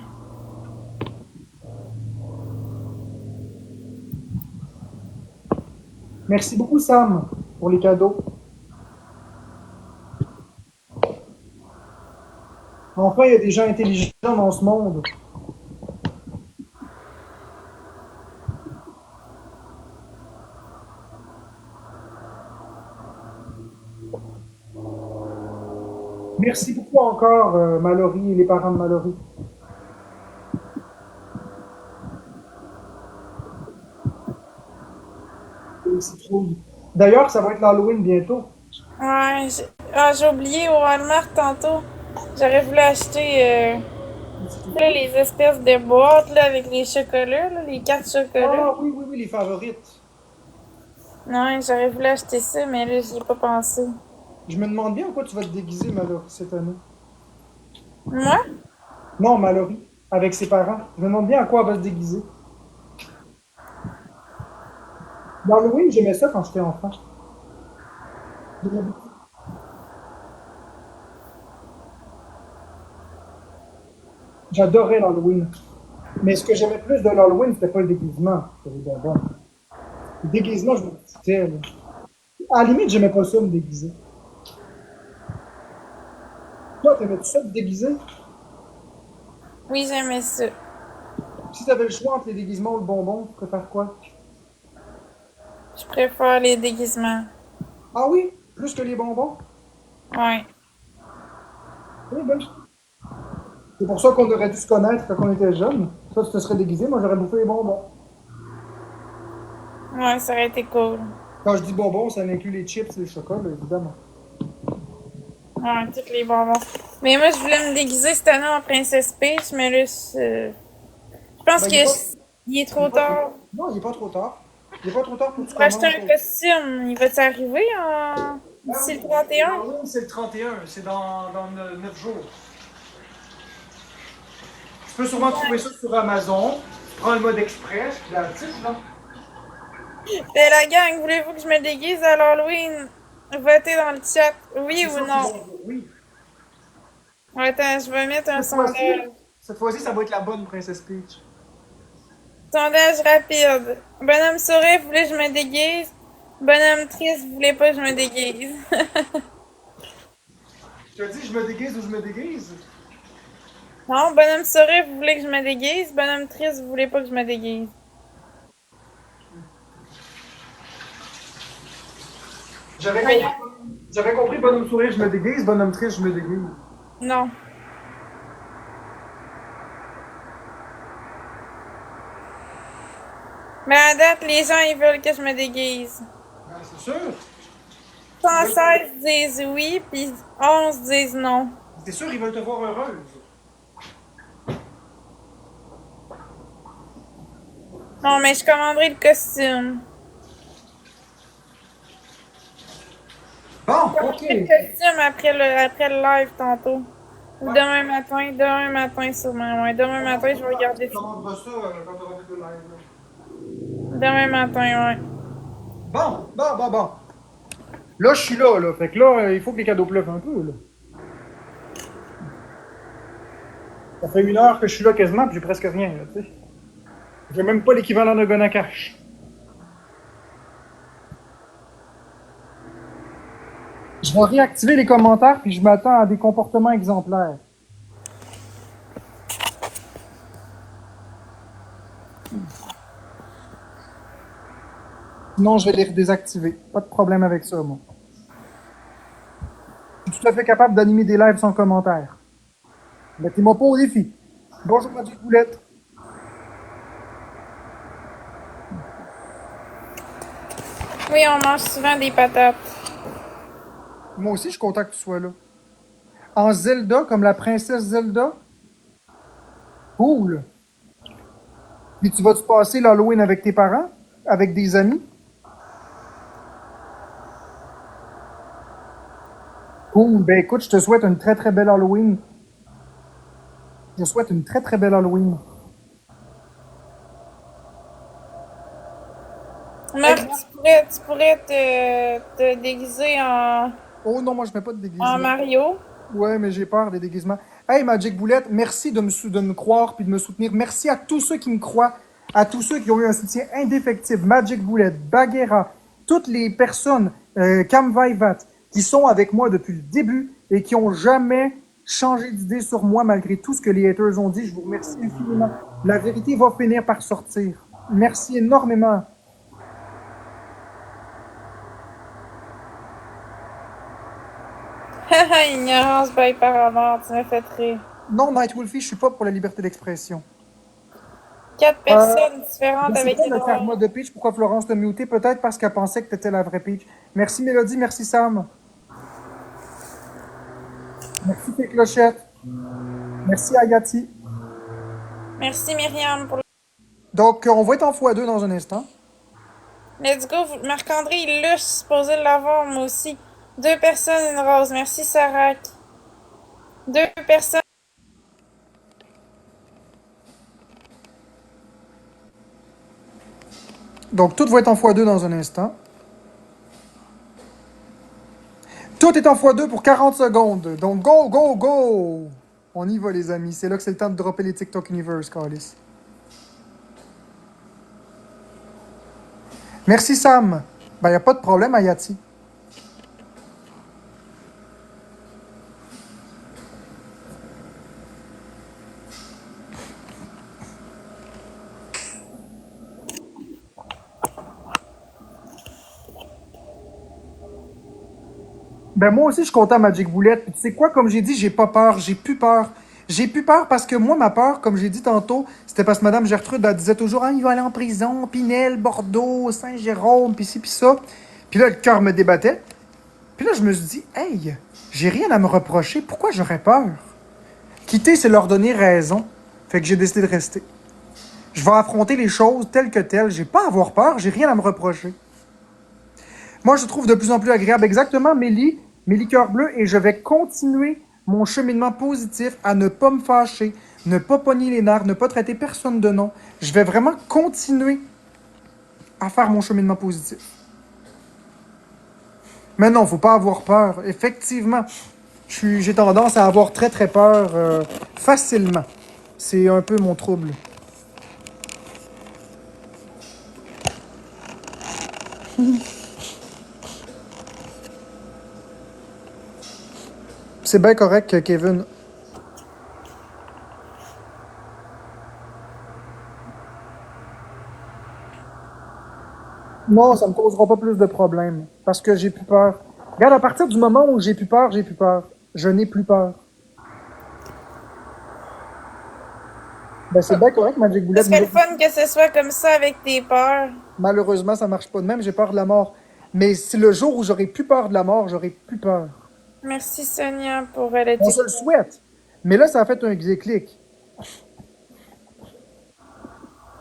Merci beaucoup, Sam, pour les cadeaux. Enfin, il y a des gens intelligents dans ce monde. Merci beaucoup encore, Mallory et les parents de Mallory. D'ailleurs, ça va être l'Halloween bientôt. Ouais, j'ai oublié au Walmart tantôt. J'aurais voulu acheter là, les espèces de boîtes là, avec les chocolats, là, les cartes chocolat. Ah oui, oui, oui, les favorites. Non, j'aurais voulu acheter ça, mais là, j'y ai pas pensé. Je me demande bien en quoi tu vas te déguiser, Mallory, cette année. Moi? Non, Mallory, avec ses parents. Je me demande bien à quoi elle va se déguiser. L'Halloween, j'aimais ça quand j'étais enfant. J'adorais l'Halloween. Mais ce que j'aimais plus de l'Halloween, c'était pas le déguisement. C'était les bonbons. Le déguisement, je me foutais, là. À la limite, j'aimais pas ça, me déguiser. Toi, t'aimais-tu ça, te déguiser? Oui, j'aimais ça. Si t'avais le choix entre les déguisements ou le bonbon, tu préfères quoi? Je préfère les déguisements. Ah oui? Plus que les bonbons? Ouais. Oui, ben. C'est pour ça qu'on aurait dû se connaître quand on était jeunes. Toi, tu te serais déguisé, moi, j'aurais bouffé les bonbons. Ouais, ça aurait été cool. Quand je dis bonbons, ça inclut les chips et les chocolats, évidemment. Ouais, tous les bonbons. Mais moi, je voulais me déguiser cette année en Princesse Peach, mais là, je pense Ben, que il est il est trop pas- tard. non, il n'est pas trop tard. Il n'est pas trop tard pour que tu Pour acheter commences. un costume, il va-tu arriver Ah d'ici oui, le 31? Halloween, c'est le 31, c'est dans 9 jours. Tu peux sûrement trouver ça sur Amazon. Tu prends le mode express, puis la petite, là. Et la gang, voulez-vous que je me déguise à l'Halloween? Votez dans le chat, oui C'est ou ça qu'ils non. vont dire, oui. Attends, je vais mettre un Cette fois-ci, sondage. cette fois-ci, ça va être la bonne Princesse Peach. Sondage rapide. Bonhomme sourire, voulez que je me déguise? Bonhomme triste, voulez pas que je me déguise? Je te dis, je me déguise ou je me déguise? Non, bonhomme sourire, vous voulez que je me déguise? Bonhomme triste, vous voulez pas que je me déguise? J'avais Voyons. compris, j'avais compris bonhomme sourire, je me déguise, bonhomme triste, je me déguise. Non. Mais à date, les gens, ils veulent que je me déguise. Ben, c'est sûr. 116 disent oui, puis 11 disent non. C'est sûr, ils veulent te voir heureuse. Non, mais je commanderai le costume. Bon, Je commanderai le costume après le live tantôt. Ou demain matin sûrement. Ouais, demain matin, je vais regarder Tu ça. commanderas ça quand tu auras vu le live. Là. Demain matin, ouais. Bon. Là, je suis là. Fait que là, il faut que les cadeaux pleuvent un peu, là. Ça fait 1 heure que je suis là quasiment, puis j'ai presque rien, là, tu sais. J'ai même pas l'équivalent de gun à cash. Je vais réactiver les commentaires, puis je m'attends à des comportements exemplaires. Sinon, je vais les désactiver. Pas de problème avec ça, moi. Je suis tout à fait capable d'animer des lives sans commentaires. Mettez-moi pas au défi. Bonjour, Magic Boulette. Oui, on mange souvent des patates. Moi aussi, je suis content que tu sois là. En Zelda, comme la princesse Zelda. Cool. Puis tu vas-tu passer l'Halloween avec tes parents? Avec des amis? Cool. Ben écoute, je te souhaite une très très belle Halloween. Je te souhaite une très très belle Halloween. Marc, tu pourrais te déguiser Oh non, moi je mets pas de en déguisement. Mario. Ouais, mais j'ai peur des déguisements. Hey, Magic Boulette, merci de me croire puis de me soutenir. Merci à tous ceux qui me croient, à tous ceux qui ont eu un soutien indéfectible. Magic Boulette, Bagheera, toutes les personnes, Cam Vaivat, qui sont avec moi depuis le début et qui ont jamais changé d'idée sur moi malgré tout ce que les haters ont dit. Je vous remercie infiniment. La vérité va finir par sortir. Merci énormément. Haha, ignorance by par avant, tu m'as fait rire. Non, Night Wolfie, je suis pas pour la liberté d'expression. 4 personnes différentes Je sais avec pas des le karma droits. de Peach, pourquoi Florence t'a muté? Peut-être parce qu'elle pensait que t'étais la vraie Peach. Merci Mélodie, merci Sam. Merci tes clochettes. Merci Ayati. Merci Myriam pour le... Donc, on va être en x2 dans un instant. Let's go, Marc-André, il l'a, je suis supposé l'avoir, moi aussi. 2 personnes, une rose. Merci Sarah. 2 personnes. Donc, tout va être en x2 dans un instant. Tout est en x2 pour 40 secondes. Donc, go, go, go! On y va, les amis. C'est là que c'est le temps de dropper les TikTok Universe, Carlis. Merci, Sam. Ben, y a pas de problème, Ayati. Ben moi aussi, je suis content, Magic Boulette. Puis tu sais quoi, comme j'ai dit, j'ai pas peur, j'ai plus peur. J'ai plus peur parce que moi, ma peur, comme j'ai dit tantôt, c'était parce que Madame Gertrude, elle disait toujours, ah, il va aller en prison, Pinel, Bordeaux, Saint-Jérôme, pis ci, pis ça. Puis là, le cœur me débattait. Puis là, je me suis dit, hey, j'ai rien à me reprocher, pourquoi j'aurais peur? Quitter, c'est leur donner raison. Fait que j'ai décidé de rester. Je vais affronter les choses telles que telles. J'ai pas à avoir peur, j'ai rien à me reprocher. Moi, je trouve de plus en plus agréable exactement mes liqueurs bleues, et je vais continuer mon cheminement positif à ne pas me fâcher, ne pas pogner les nerfs, ne pas traiter personne de nom. Je vais vraiment continuer à faire mon cheminement positif. Mais non, faut pas avoir peur. Effectivement, j'ai tendance à avoir très très peur facilement. C'est un peu mon trouble. C'est bien correct, Kevin. Non, ça me causera pas plus de problèmes. Parce que j'ai plus peur. Regarde, à partir du moment où j'ai plus peur, j'ai plus peur. Je n'ai plus peur. Ben, c'est bien correct, Magic Bullet. Ce serait le fun que ce soit comme ça avec tes peurs. Malheureusement, ça marche pas de même. J'ai peur de la mort. Mais c'est le jour où j'aurai plus peur de la mort, j'aurai plus peur. Merci Sonia pour On se le souhaite. Mais là, ça a fait un déclic.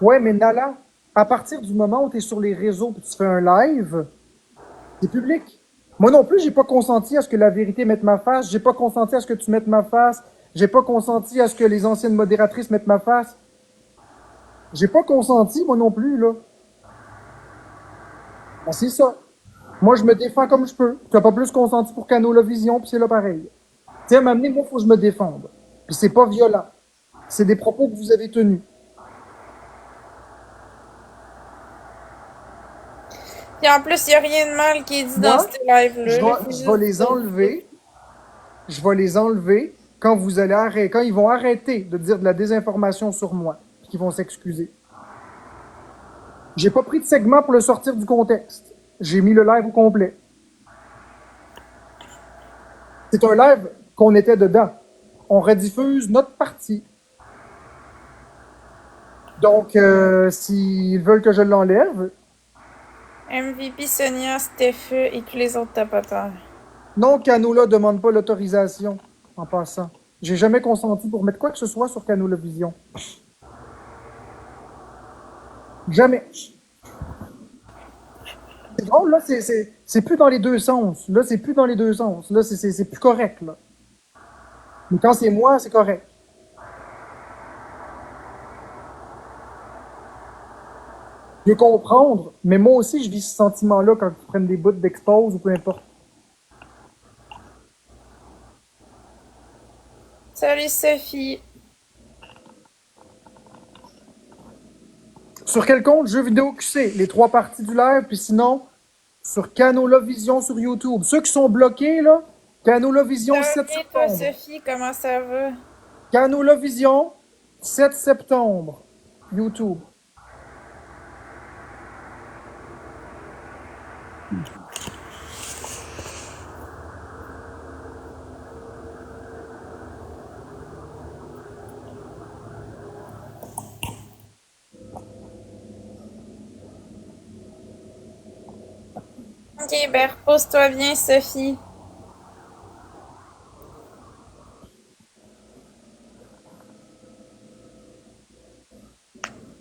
Ouais, mais Nala, à partir du moment où tu es sur les réseaux et tu fais un live, c'est public. Moi non plus, j'ai pas consenti à ce que la vérité mette ma face. J'ai pas consenti à ce que tu mettes ma face. J'ai pas consenti à ce que les anciennes modératrices mettent ma face. J'ai pas consenti, moi non plus, là. Ben, c'est ça. Moi, je me défends comme je peux. Tu n'as pas plus consenti pour Canola Vision, puis c'est là pareil. Tu sais, à m'amener, moi, il faut que je me défende. Puis c'est pas violent. C'est des propos que vous avez tenus. Puis en plus, il n'y a rien de mal qui est dit dans Moi, ce live-là. je vais les enlever. Je vais les enlever quand vous allez arrêter, quand ils vont arrêter de dire de la désinformation sur moi, puis qu'ils vont s'excuser. J'ai pas pris de segment pour le sortir du contexte. J'ai mis le live au complet. C'est un live qu'on était dedans. On rediffuse notre partie. Donc, s'ils veulent que je l'enlève, MVP Sonia, Steph et tous les autres tapoteurs. non, Canola demande pas l'autorisation en passant. J'ai jamais consenti pour mettre quoi que ce soit sur Canola Vision. Jamais. C'est drôle, là, c'est plus dans les deux sens. Là, c'est plus dans les deux sens. Là, c'est plus correct, là. Mais quand c'est moi, c'est correct. Je peux comprendre, mais moi aussi, je vis ce sentiment-là quand ils prennent des bouts d'expose ou peu importe. Salut Sophie. Sur quel compte? Jeux vidéo QC, les 3 parties du live, puis sinon, sur Canola Vision sur YouTube. Ceux qui sont bloqués, là, Canola Vision Ça va 7 bien, toi, septembre. Sophie, comment ça va? Canola Vision 7 septembre. YouTube. Ok, ben repose-toi bien, Sophie.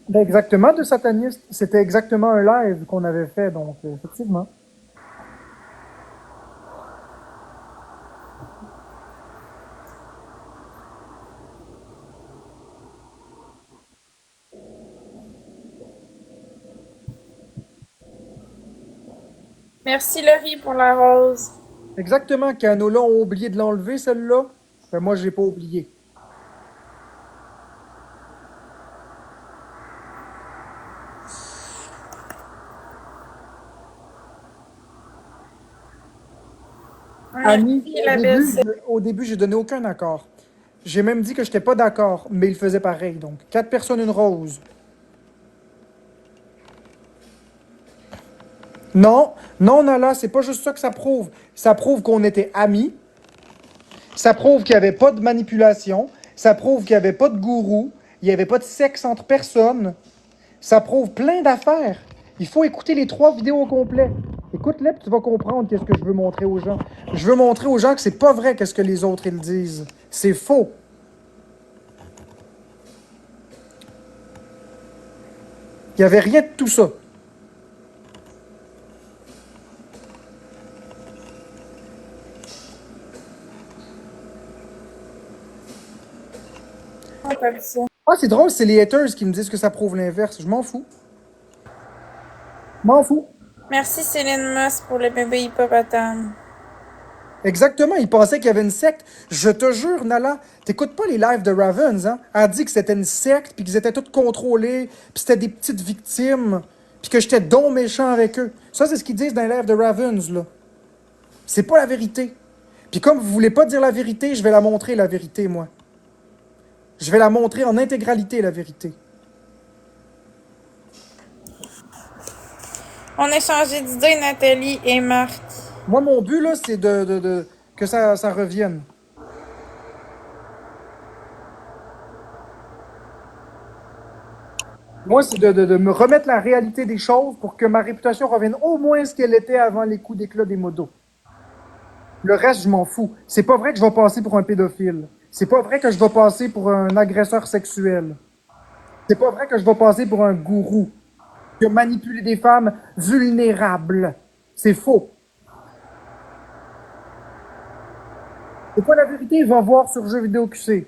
Ben, exactement, de sataniste. C'était exactement un live qu'on avait fait, donc effectivement. Merci Laurie pour la rose. Exactement, Canola ont oublié de l'enlever, celle-là. Ben, moi, j'ai pas oublié. Annie, Merci la belle Sophie. au début, j'ai donné aucun accord. J'ai même dit que j'étais pas d'accord, mais il faisait pareil. Donc, 4 personnes, une rose. Non, non, Nala, c'est pas juste ça que ça prouve. Ça prouve qu'on était amis. Ça prouve qu'il n'y avait pas de manipulation. Ça prouve qu'il n'y avait pas de gourou, il n'y avait pas de sexe entre personnes. Ça prouve plein d'affaires. Il faut écouter les 3 vidéos au complet. Écoute-les, puis tu vas comprendre qu'est-ce que je veux montrer aux gens. Je veux montrer aux gens que c'est pas vrai qu'est-ce que les autres ils disent. C'est faux. Il n'y avait rien de tout ça. Comme ça. Ah, c'est drôle, c'est les haters qui me disent que ça prouve l'inverse. Je m'en fous. M'en fous. Merci Céline Moss pour le bébé hippopotame. Exactement, ils pensaient qu'il y avait une secte. Je te jure, Nala, t'écoutes pas les lives de Ravens, hein? Elle a dit que c'était une secte, puis qu'ils étaient tous contrôlés, puis c'était des petites victimes, puis que j'étais donc méchant avec eux. Ça, c'est ce qu'ils disent dans les lives de Ravens, là. C'est pas la vérité. Puis comme vous voulez pas dire la vérité, je vais la montrer, la vérité, moi. Je vais la montrer en intégralité, la vérité. On a changé d'idée, Nathalie et Marc. Moi, mon but, là, c'est que ça revienne. Moi, c'est de me remettre la réalité des choses pour que ma réputation revienne au moins ce qu'elle était avant les coups d'éclat des modos. Le reste, je m'en fous. C'est pas vrai que je vais passer pour un pédophile. C'est pas vrai que je vais passer pour un agresseur sexuel. C'est pas vrai que je vais passer pour un gourou qui a manipulé des femmes vulnérables. C'est faux. C'est quoi la vérité? Va voir sur Jeux vidéo QC.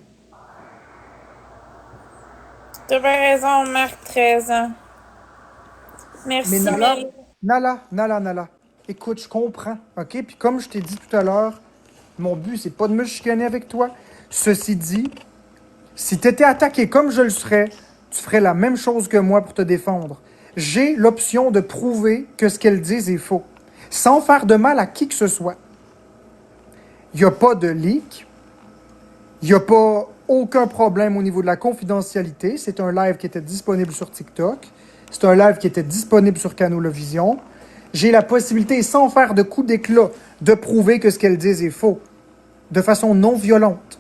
T'as bien raison, Marc, 13 ans. Merci, Mais Nala, Mélie. Nala. Écoute, je comprends, OK? Puis comme je t'ai dit tout à l'heure, mon but, c'est pas de me chicaner avec toi. Ceci dit, si t'étais attaqué comme je le serais, tu ferais la même chose que moi pour te défendre. J'ai l'option de prouver que ce qu'elles disent est faux, sans faire de mal à qui que ce soit. Il n'y a pas de leak. Il n'y a pas aucun problème au niveau de la confidentialité. C'est un live qui était disponible sur TikTok. C'est un live qui était disponible sur Canolavision. J'ai la possibilité, sans faire de coup d'éclat, de prouver que ce qu'elles disent est faux, de façon non violente.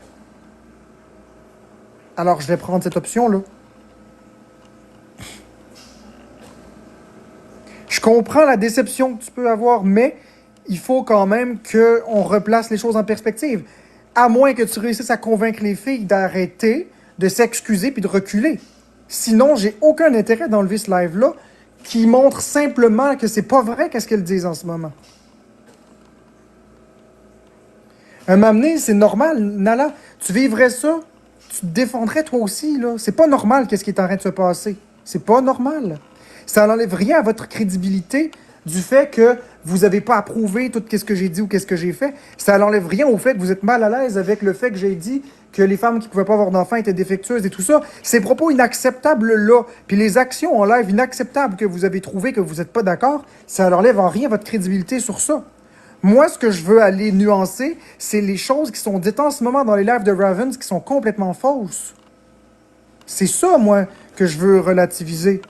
Alors, je vais prendre cette option-là. Je comprends la déception que tu peux avoir, mais il faut quand même qu'on replace les choses en perspective. À moins que tu réussisses à convaincre les filles d'arrêter, de s'excuser puis de reculer. Sinon, j'ai aucun intérêt d'enlever ce live-là qui montre simplement que c'est pas vrai qu'est-ce qu'elles disent en ce moment. Un m'amener, c'est normal. Nala, tu vivrais ça, tu te défendrais toi aussi, là. C'est pas normal qu'est-ce qui est en train de se passer. C'est pas normal. Ça n'enlève rien à votre crédibilité du fait que vous n'avez pas approuvé tout ce que j'ai dit ou qu'est-ce que j'ai fait. Ça n'enlève rien au fait que vous êtes mal à l'aise avec le fait que j'ai dit que les femmes qui ne pouvaient pas avoir d'enfants étaient défectueuses et tout ça. Ces propos inacceptables-là, puis les actions en live inacceptables que vous avez trouvées, que vous n'êtes pas d'accord, ça n'enlève en rien votre crédibilité sur ça. Moi, ce que je veux aller nuancer, c'est les choses qui sont dites en ce moment dans les lives de Ravens qui sont complètement fausses. C'est ça, moi, que je veux relativiser.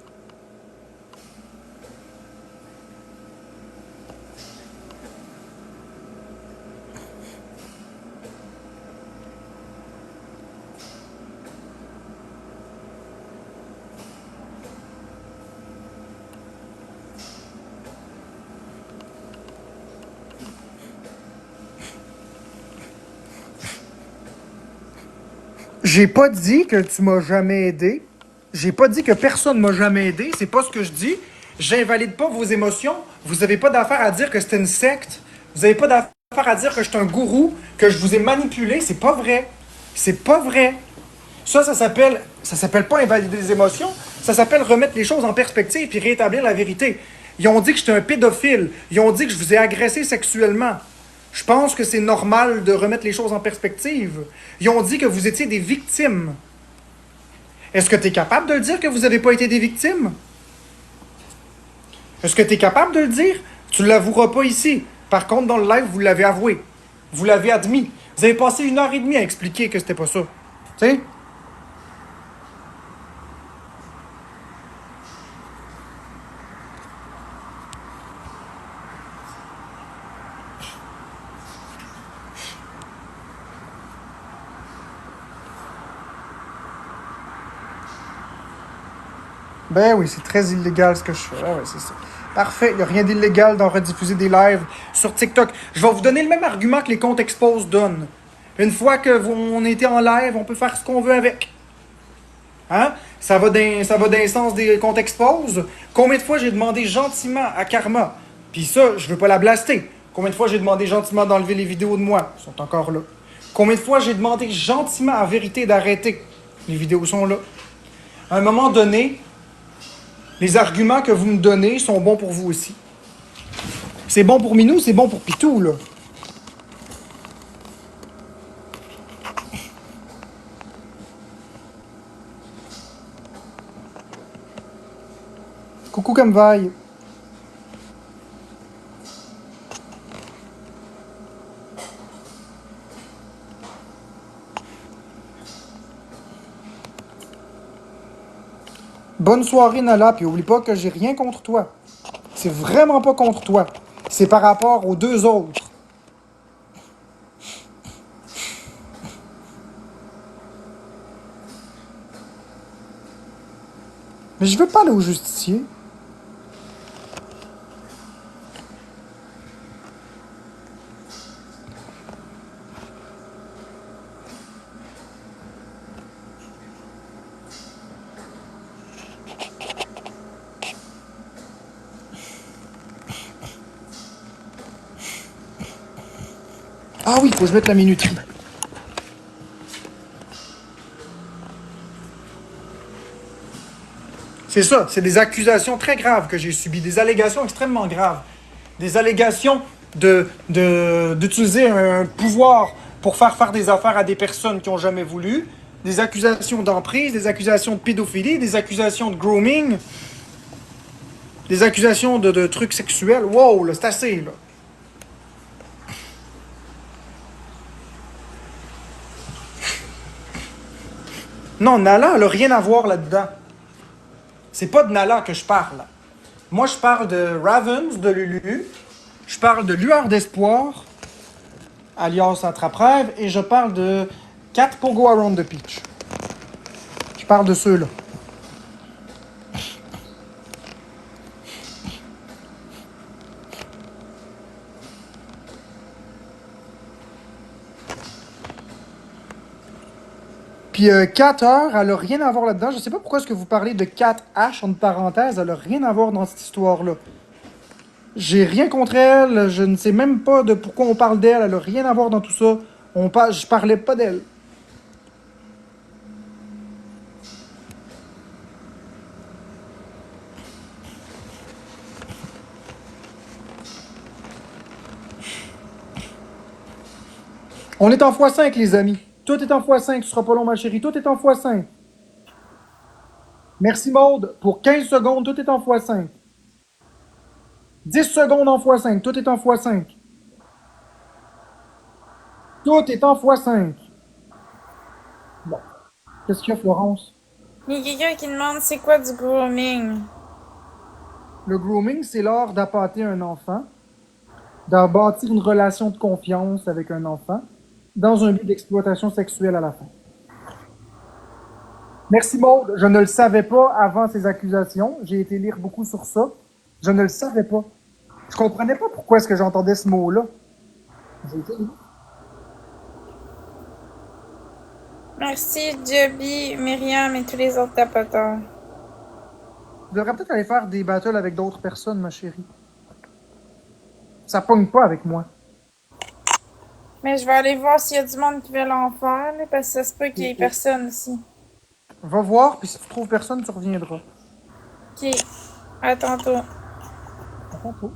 J'ai pas dit que tu m'as jamais aidé. J'ai pas dit que personne m'a jamais aidé. C'est pas ce que je dis. J'invalide pas vos émotions. Vous avez pas d'affaire à dire que c'était une secte. Vous avez pas d'affaire à dire que je suis un gourou, que je vous ai manipulé. C'est pas vrai. C'est pas vrai. Ça s'appelle pas invalider les émotions. Ça s'appelle remettre les choses en perspective puis rétablir la vérité. Ils ont dit que j'étais un pédophile. Ils ont dit que je vous ai agressé sexuellement. Je pense que c'est normal de remettre les choses en perspective. Ils ont dit que vous étiez des victimes. Est-ce que tu es capable de le dire que vous n'avez pas été des victimes? Est-ce que tu es capable de le dire? Tu ne l'avoueras pas ici. Par contre, dans le live, vous l'avez avoué. Vous l'avez admis. Vous avez passé 1 heure et demie à expliquer que c'était pas ça. Tu sais? Ben oui, c'est très illégal ce que je fais. Ah ouais, c'est ça. Parfait, il n'y a rien d'illégal dans rediffuser des lives sur TikTok. Je vais vous donner le même argument que les comptes Expose donnent. Une fois on était en live, on peut faire ce qu'on veut avec. Hein? Ça va dans le sens des comptes Expose. Combien de fois j'ai demandé gentiment à Karma, puis ça, je veux pas la blaster. Combien de fois j'ai demandé gentiment d'enlever les vidéos de moi? Ils sont encore là. Combien de fois j'ai demandé gentiment à Vérité d'arrêter? Les vidéos sont là. À un moment donné, les arguments que vous me donnez sont bons pour vous aussi. C'est bon pour Minou, c'est bon pour Pitou, là. Coucou comme vaille. Bonne soirée, Nala, puis oublie pas que j'ai rien contre toi. C'est vraiment pas contre toi. C'est par rapport aux deux autres. Mais je veux pas aller au justicier. Ah oui, faut que je mette la minuterie. C'est ça, c'est des accusations très graves que j'ai subies, des allégations extrêmement graves. Des allégations d'utiliser un pouvoir pour faire des affaires à des personnes qui n'ont jamais voulu, des accusations d'emprise, des accusations de pédophilie, des accusations de grooming, des accusations de trucs sexuels. Wow, là, c'est assez, là. Non, Nala, elle n'a rien à voir là-dedans. C'est pas de Nala que je parle. Moi, je parle de Ravens, de Lulu. Je parle de Lueur d'Espoir, alias Attrape-Rêve. Et je parle de Cat pour Go Around the Peach. Je parle de ceux-là. Puis 4 heures, elle a rien à voir là-dedans. Je sais pas pourquoi est-ce que vous parlez de 4 H entre parenthèses. Elle a rien à voir dans cette histoire-là. J'ai rien contre elle. Je ne sais même pas de pourquoi on parle d'elle. Elle a rien à voir dans tout ça. Je parlais pas d'elle. On est en x5, les amis. Tout est en x5. Ce sera pas long, ma chérie. Tout est en x5. Merci, Maude. Pour 15 secondes, tout est en x5. 10 secondes en x5. Tout est en x5. Tout est en x5. Bon. Qu'est-ce qu'il y a, Florence? Il y a quelqu'un qui demande c'est quoi du grooming? Le grooming, c'est l'art d'appâter un enfant, de bâtir une relation de confiance avec un enfant, dans un but d'exploitation sexuelle à la fin. Merci Maude, je ne le savais pas avant ces accusations. J'ai été lire beaucoup sur ça. Je ne le savais pas. Je comprenais pas pourquoi est-ce que j'entendais ce mot-là. J'ai été lire. Merci, Joby, Myriam et tous les autres tapoteurs. Je devrais peut-être aller faire des battles avec d'autres personnes, ma chérie. Ça pogne pas avec moi. Mais je vais aller voir s'il y a du monde qui veut l'en faire, là, parce que ça se peut qu'il y ait personne aussi. Va voir, puis si tu trouves personne, tu reviendras. Ok. À tantôt. À tantôt.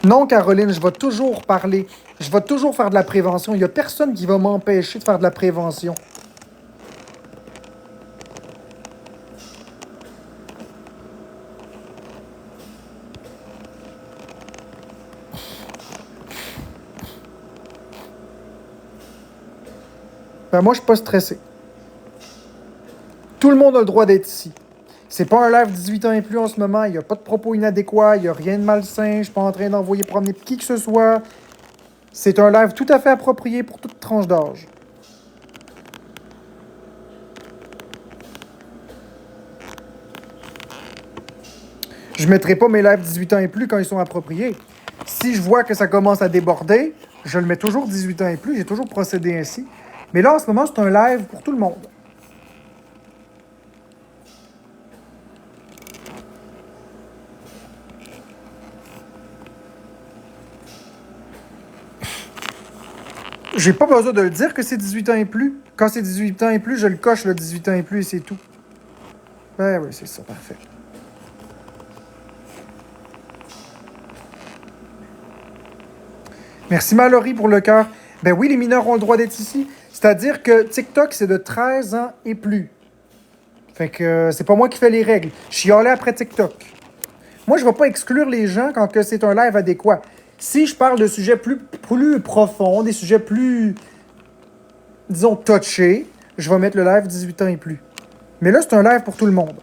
Non, Caroline, je vais toujours parler. Je vais toujours faire de la prévention. Il n'y a personne qui va m'empêcher de faire de la prévention. Ben moi, je suis pas stressé. Tout le monde a le droit d'être ici. C'est pas un live 18 ans et plus en ce moment. Il n'y a pas de propos inadéquats. Il n'y a rien de malsain. Je suis pas en train d'envoyer promener qui que ce soit. C'est un live tout à fait approprié pour toute tranche d'âge. Je mettrai pas mes lives 18 ans et plus quand ils sont appropriés. Si je vois que ça commence à déborder, je le mets toujours 18 ans et plus. J'ai toujours procédé ainsi. Mais là, en ce moment, c'est un live pour tout le monde. J'ai pas besoin de le dire que c'est 18 ans et plus. Quand c'est 18 ans et plus, je le coche, le 18 ans et plus, et c'est tout. Ben oui, c'est ça, parfait. Merci Mallory pour le cœur. Ben oui, les mineurs ont le droit d'être ici. C'est-à-dire que TikTok, c'est de 13 ans et plus. Fait que c'est pas moi qui fais les règles. Je chialais après TikTok. Moi, je vais pas exclure les gens quand que c'est un live adéquat. Si je parle de sujets plus profonds, des sujets plus, disons, touchés, je vais mettre le live 18 ans et plus. Mais là, c'est un live pour tout le monde.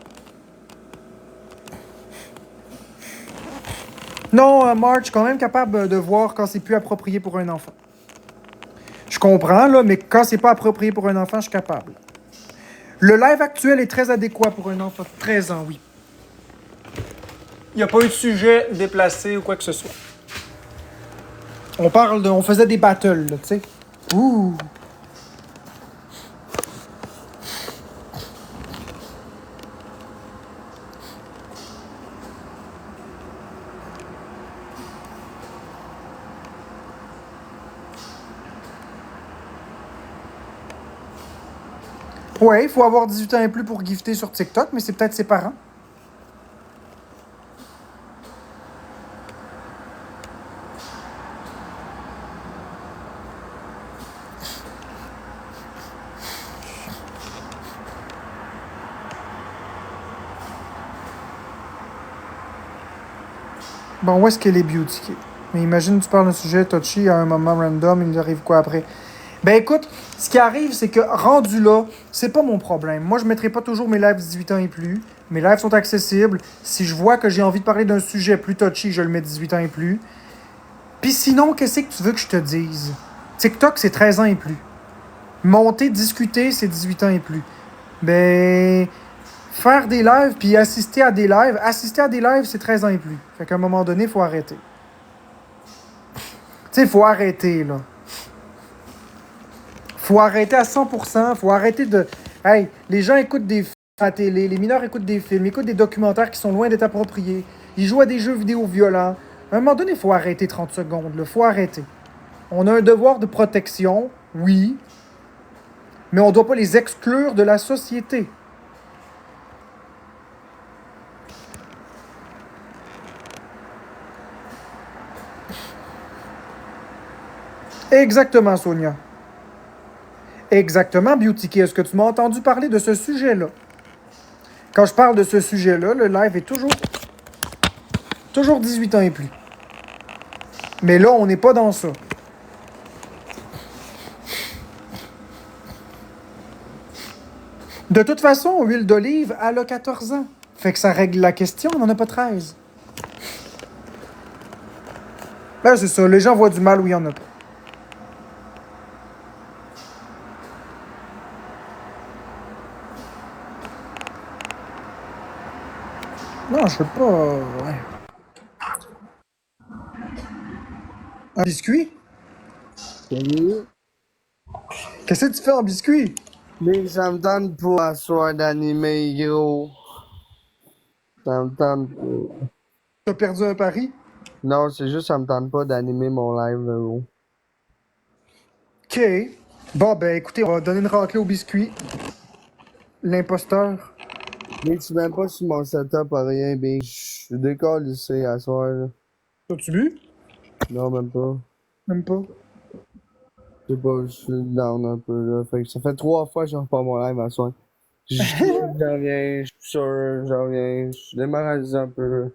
Non, Marge, je suis quand même capable de voir quand c'est plus approprié pour un enfant. Je comprends, là, mais quand c'est pas approprié pour un enfant, je suis capable. Le live actuel est très adéquat pour un enfant de 13 ans, oui. Il n'y a pas eu de sujet déplacé ou quoi que ce soit. On faisait des battles, là, tu sais. Ouh! Ouais, il faut avoir 18 ans et plus pour gifter sur TikTok, mais c'est peut-être ses parents. Bon, où est-ce qu'elle est beauty? Mais imagine, tu parles d'un sujet touchy à un moment random, il arrive quoi après? Ben écoute, ce qui arrive, c'est que rendu là, c'est pas mon problème. Moi, je mettrai pas toujours mes lives 18 ans et plus. Mes lives sont accessibles. Si je vois que j'ai envie de parler d'un sujet plus touchy, je le mets 18 ans et plus. Puis sinon, qu'est-ce que tu veux que je te dise? TikTok, c'est 13 ans et plus. Monter, discuter, c'est 18 ans et plus. Ben, faire des lives puis assister à des lives, c'est 13 ans et plus. Fait qu'à un moment donné, il faut arrêter. Tu sais, il faut arrêter, là. Faut arrêter à 100%. Faut arrêter de... Hey, les gens écoutent des films à la télé, les mineurs écoutent des films, écoutent des documentaires qui sont loin d'être appropriés. Ils jouent à des jeux vidéo violents. À un moment donné, il faut arrêter 30 secondes, là. Faut arrêter. On a un devoir de protection, oui, mais on ne doit pas les exclure de la société. Exactement, Sonia. Exactement, Beauty Key. Est-ce que tu m'as entendu parler de ce sujet-là? Quand je parle de ce sujet-là, le live est toujours 18 ans et plus. Mais là, on n'est pas dans ça. De toute façon, Huile d'olive, elle a 14 ans. Fait que ça règle la question, on n'en a pas 13. Ben, c'est ça, les gens voient du mal où il n'y en a pas. Non, je veux pas... Ouais. Un biscuit? Salut. Qu'est-ce que tu fais en biscuit? Mais ça me tente pas à soir d'animer, gros. Ça me tente pas. T'as perdu un pari? Non, c'est juste ça me tente pas d'animer mon live, gros. OK. Bon, ben écoutez, on va donner une raclée au biscuit. L'imposteur. Mais tu même pas sur mon setup à rien, ben je suis décalissé à soir, là. T'as-tu bu? Non, même pas. Même pas. Je sais pas, je suis down un peu, là. Fait que ça fait 3 fois que je repars mon live à soir. J'en reviens, je suis sûr, j'en reviens. Je suis démoralisé un peu, là.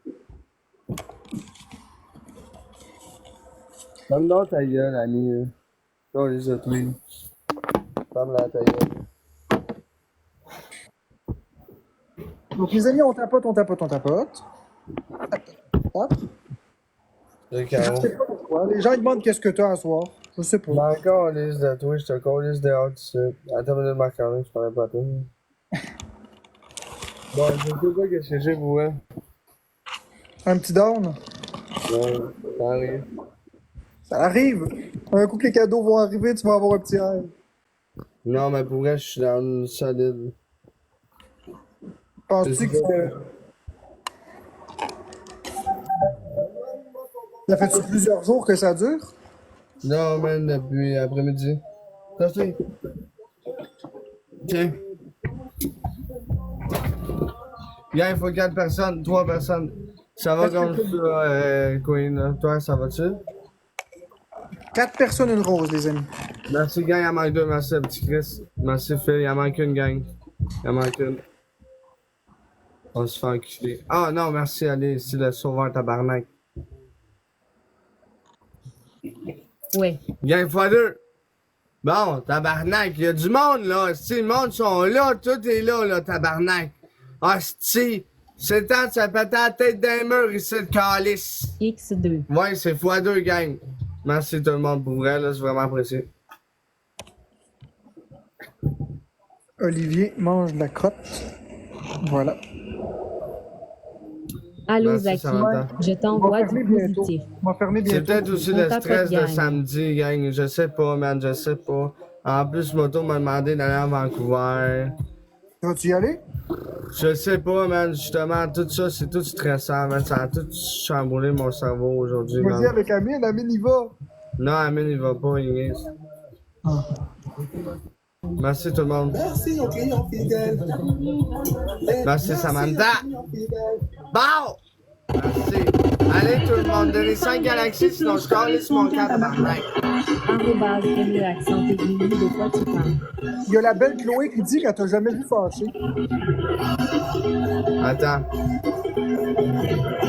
Comme dans ta gueule, ami, là. On les a tous. Ferme la taille. Donc, les amis, on tapote. Hop. Le Je carreau. sais pas pourquoi. Les gens ils demandent qu'est-ce que t'as à soir. Je sais pas. J'ai encore une liste de toi, je te colle liste dehors tout de suite. Attends une minute, Marc-André, je parlais pas à toi. Bon, je sais pas qu'est-ce que j'ai pour elle. Un petit down. Ouais, ça arrive. Ça arrive. Un coup que les cadeaux vont arriver, tu vas avoir un petit air. Non, mais pour vrai, je suis dans une solide. Penses-tu que ça fait plusieurs jours que ça dure? Non, man, depuis après-midi. T'as-tu? Tiens. Gars, il faut 4 personnes, 3 personnes. Ça va comme ça, Queen, là. Toi, ça va-tu? 4 personnes, une rose, les amis. Merci, gang, il en manque 2. Merci, petit Chris. Merci, Phil, il en manque une, gang. Il en manque une. On se fait enculer. Ah non, merci, allez, c'est le sauveur tabarnak. Ouais. Gang x2. Bon, tabarnak, il y a du monde, là. Si le monde sont là, tout est là, tabarnak. Hostie, c'est le temps de se péter la tête d'un mur ici, le calice. X2. Ouais, c'est x2, gang. Merci tout le monde pour vrai, là, c'est vraiment apprécié. Olivier mange de la crotte. Voilà. Allô, Merci, Zaki. Samantha. Je On t'envoie va du fermer bientôt. positif. On va fermer C'est bientôt. peut-être aussi On le tapote, stress de gang. samedi, gang. Je sais pas, man, je sais pas. En plus, Moto m'a demandé d'aller à Vancouver. Vas-tu y aller? Je sais pas, man, justement, tout ça, c'est tout stressant, man. Ça a tout chamboulé mon cerveau aujourd'hui, Vas-y man. avec Amine, Amine y va. Non, Amine, il va pas, il niaise. Merci tout le monde. Merci aux clients fidèles. Merci Samantha. Bon! Merci. Allez tout le monde, donnez 5 galaxies, sinon je calisse mon camp de barnac. Arrobase le accent aigu, de quoi tu parles? Il y a la belle Chloé qui dit qu'elle t'a jamais vu fâché. Attends.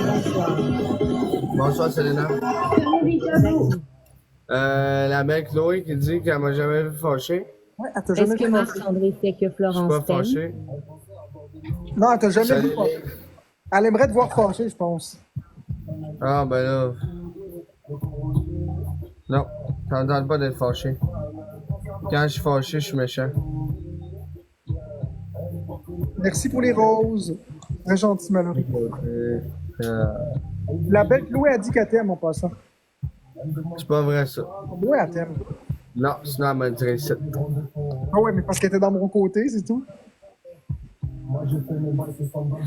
Bonsoir. Bonsoir Selena. Zaki. La belle Chloé qui dit qu'elle m'a jamais vu fâché. Ouais, elle t'a Est-ce jamais que vu fâché. Marc-André sait que Je suis pas Florence t'aime? fâché. Non, elle t'a jamais Salut. vu fâché. Elle aimerait te voir fâché, je pense. Ah ben là. Non, ça me tente pas d'être fâché. Quand je suis fâché, je suis méchant. Merci pour les roses. Très gentil, malheureux. Euh, La belle Chloé a dit qu'elle t'aime en passant. c'est pas vrai ça. Ouais, elle t'aime. Non, sinon elle me dirait ça. Ah ouais, mais parce qu'elle était dans mon côté, c'est tout.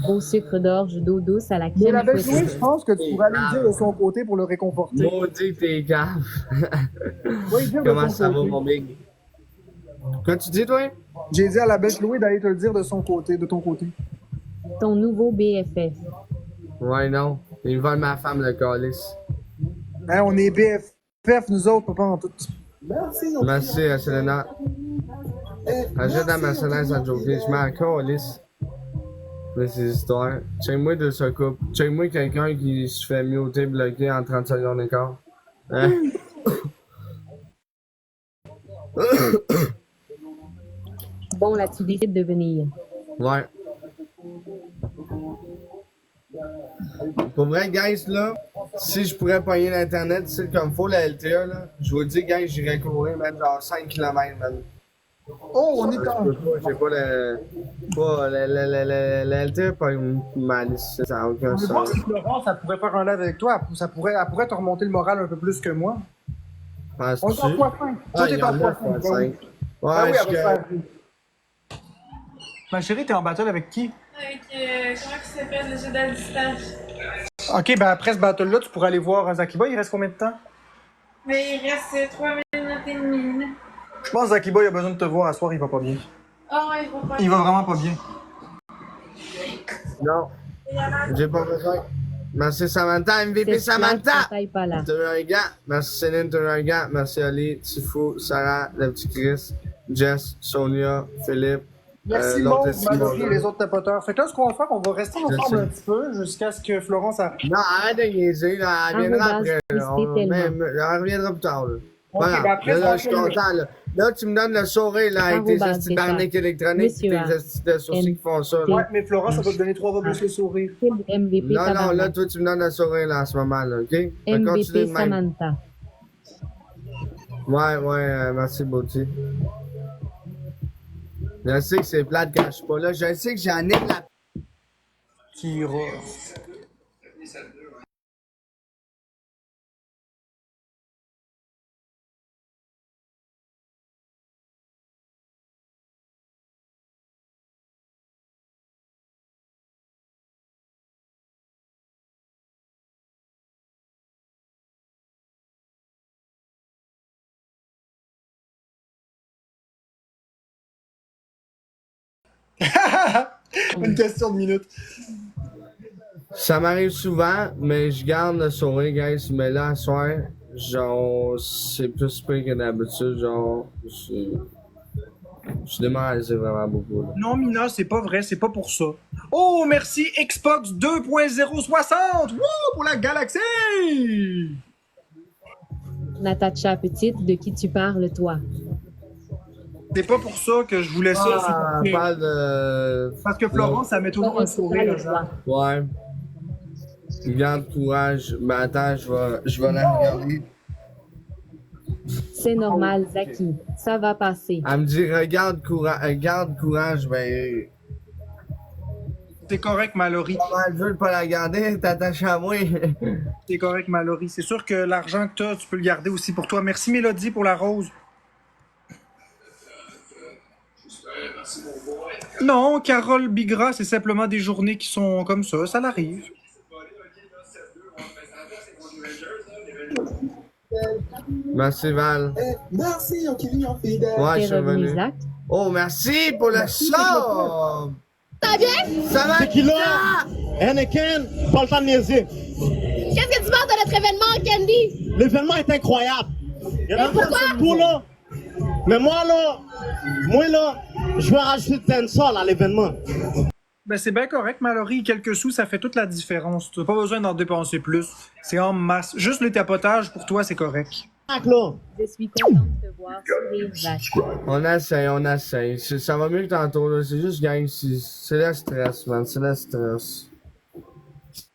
Au sucre d'orge d'eau douce à la Mais la crème belle Chloé, fouettée. je pense que tu pourrais aller dire de son côté pour le réconforter. Maudit que t'es cave. Oui, dire de Comment son ça va, côté. mon big? Quoi tu dis, toi? J'ai dit à la belle Chloé d'aller te le dire de son côté, de ton côté. Ton nouveau BFF. Ouais, non. Ils volent ma femme, le calice. Hein, on est BFF, nous autres, papa, en tout. Merci aux Merci, Selena. Ajoute à ma Mercedes à joker. Je m'en calice. Mais ces histoires. Check-moi de ce couple. Check-moi quelqu'un qui se fait muter, bloqué en 30 secondes d'écart. Hein? Bon, là, tu décides de venir. Ouais. Pour vrai, guys, là, si je pourrais pogner l'internet, c'est comme faut la LTE, là, je vous dis, guys, j'irais courir, même genre 5 km, man. Oh, on est dans. J'ai pas le. Pas le LTE, pas une malice, ça n'a aucun On va voir sens. si Florence, elle pourrait faire un live avec toi. Elle pourrait te remonter le moral un peu plus que moi. On est en Penses-tu? x5. Toi, Ah, t'es il y en en a x5. fois 5. Ah Ouais, oui, je elle va suis te faire rire. Ma chérie, t'es en battle avec qui? Avec, comment il s'appelle, le jeu d'Aldistache? Ok, ben après ce battle-là, tu pourras aller voir Zakiba. Il reste combien de temps? Mais il reste 3 minutes et demie. là. Je pense que Zakiba, il a besoin de te voir à soir, il va pas bien. Ah ouais, il va pas. Il va vraiment pas bien. Non, j'ai pas besoin. Merci Samantha, MVP Cette plage Samantha! ne taille pas là. T'as eu un gars. Merci Céline, t'as eu un gars. Merci Ali, Tifou, Sarah, le petit Chris, Jess, Sonia, Philippe. Merci, l'autre Maud, aussi, Mallory et Maud. les autres tapoteurs. Fait que là, ce qu'on va faire, on va rester ensemble un petit peu jusqu'à ce que Florence arrive. Non, arrête de niaiser, là. Elle viendra Arrobase après. Là. Christy tellement. Elle reviendra plus tard, là. Voilà. ben après, Là, je c'est suis content, là. Là, tu me donnes le sourire, là, avec tes Arrobas hosties barniques d'état. électroniques pis Monsieur tes A. hosties de sourcils qui font ça, là. Ouais, mais Flora, ça va te donner 3 fois plus le sourire. MVP Non, non, là, Tabarnak. toi, tu me donnes le sourire, là, en ce moment, là, OK? Fait continue MVP de même. Samantha. Ouais, merci, Beauty. Je sais que c'est plate quand je suis pas là. Je sais que j'en ai de la... Kira. Une question de minute. Ça m'arrive souvent, mais je garde le sourire, guys. Mais là, à soir, genre, c'est plus pire que d'habitude. Genre, je suis démoralisé vraiment beaucoup, là. Non, Mina, c'est pas vrai, c'est pas pour ça. Oh, merci Xbox 2.060! Wouh, pour la galaxie! Natacha Petite, de qui tu parles, toi? C'est pas pour ça que je voulais ça. Ah, c'est parle de... parce que Florence, ça met toujours un sourire. Parle, toi. Ouais. Garde courage. Ben attends, je vais la regarder. C'est normal, Zaki. Ça va passer. Elle me dit, garde courage, ben... C'est correct, Mallory. Elle veut pas la garder, t'attaches à moi. C'est correct, Mallory. C'est sûr que l'argent que t'as, tu peux le garder aussi pour toi. Merci, Mélodie, pour la rose. Non, Carole Bigra, c'est simplement des journées qui sont comme ça l'arrive. Merci, Val. Merci, on client fidèle. Ouais, je T'es suis revenu, revenu. Zach? Oh, merci pour le sub! Ça va bien? Ça va? Tequila, Anakin, pas le temps de niaiser. Qu'est-ce que tu penses de notre événement, Candy? L'événement est incroyable. Il y a pourquoi? tout là. Mais moi là, je vais rajouter de dancehall à l'événement. Ben, c'est bien correct, Mallory. Quelques sous, ça fait toute la différence. Tu n'as pas besoin d'en dépenser plus. C'est en masse. Juste le tapotage, pour toi, c'est correct. Là. Je suis contente de te voir sourire, Zach. On essaye. Ça va mieux que tantôt, là. C'est juste, gang, c'est le stress, man. C'est le stress.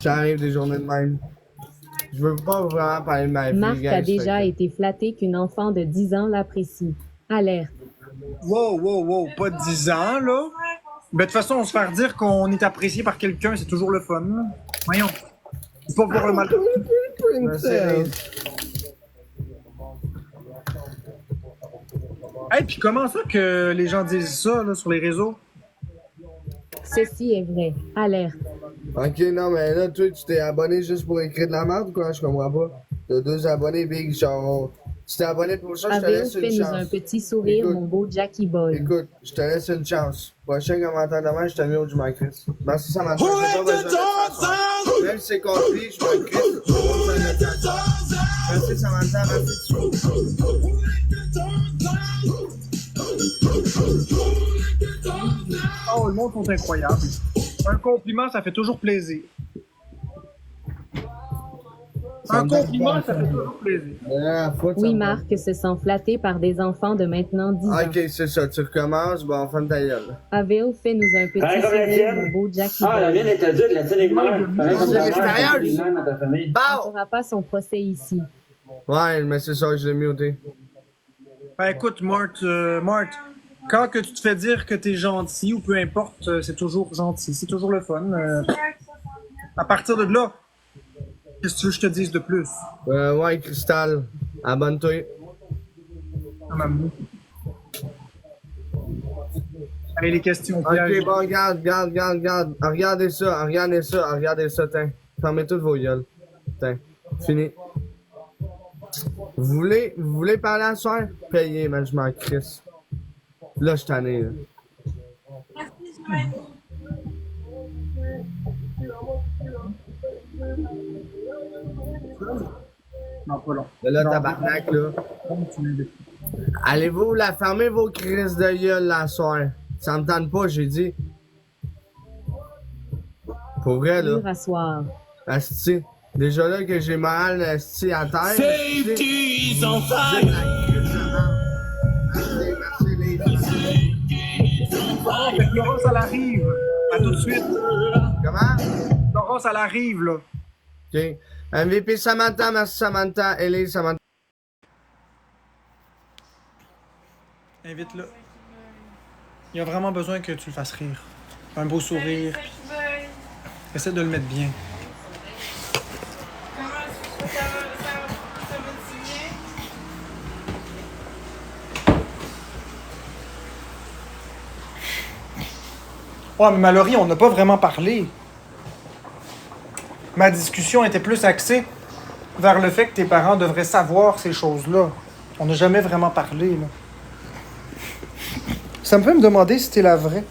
J'arrive des journées de même. Je veux pas vraiment parler de ma vie, Marc gang, a déjà été flatté qu'une enfant de 10 ans l'apprécie. Alerte. Wow. Pas 10 ans, là. Ben, de toute façon, on se faire dire qu'on est apprécié par quelqu'un, c'est toujours le fun, là. Voyons. Faut pas voir le mal. Hey, puis comment ça que les gens disent ça, là, sur les réseaux? Ceci est vrai. Alerte. Ok, non, mais là, toi, tu t'es abonné juste pour écrire de la merde ou quoi? Je comprends pas. T'as 2 abonnés, Big, genre... Tu t'es abonné pour ça, je te Avéo, laisse une fais-nous chance. un petit sourire, Écoute. mon beau Jackie Boy. Écoute, je te laisse une chance. Prochain commentaire demain, je te mets au du m'en crisse. Merci, ça m'a fait. J'ai pas besoin de ça. Même si c'est compris, je m'en crisse. Merci, Samantha. Merci. Oh, le monde sont incroyables. Un compliment, ça fait toujours plaisir. Un compliment, ça fait toujours plaisir. Oui, Marc se sent flatté par des enfants de maintenant 10 ans. Ok, c'est ça. Tu recommences, bon, fin de ta gueule. Avéo, fais-nous un petit Pareil comme la sourire, tienne. mon beau Jackie Ah, la Boy. mienne est adulte, la tienne est mineure. Pareil comme C'est ta l'extérieur. mère, c'est dans ta famille. On Bon! n'aura pas son procès ici. Ouais, mais c'est ça, je l'ai muté. Ben, écoute, Mort, quand que tu te fais dire que t'es gentil, ou peu importe, c'est toujours gentil. C'est toujours le fun. À partir de là, qu'est-ce que tu veux que je te dise de plus? Ouais, Cristal, abonne-toi. Ah, maman. Allez, les questions pièges. Ok, bon, regarde. Regardez ça, tiens. Fermez toutes vos gueules. Tiens, fini. Vous voulez parler à soir? Payez, man, je m'en crisse. Là, je suis tanné, là. Non, pas long. Mais là, tabarnak, là. Allez-vous la fermer vos crises de gueule, la soir? Ça me tente pas, j'ai dit. Pour vrai, là. Dur à soir. Asti. Déjà là que j'ai mal esti à terre. Safety is on fire. Bon, fait que Laurence, elle arrive. À tout de suite. Comment? Laurence, elle arrive, là. Ok. MVP Samantha, merci Samantha. Elise, Samantha. Invite-le. Il a vraiment besoin que tu le fasses rire. Un beau sourire. Essaie de le mettre bien. Comment ça va-tu bien? Ouais, mais Mallory, on n'a pas vraiment parlé. Ma discussion était plus axée vers le fait que tes parents devraient savoir ces choses-là. On n'a jamais vraiment parlé, là. Ça me fait me demander si t'es la vraie.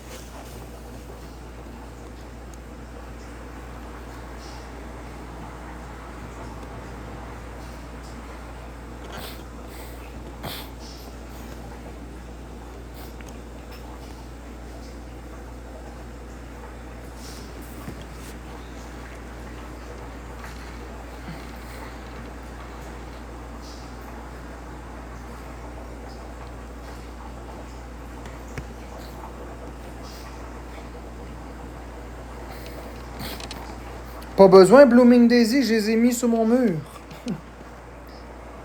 Pas besoin, Blooming Daisy, je les ai mis sur mon mur.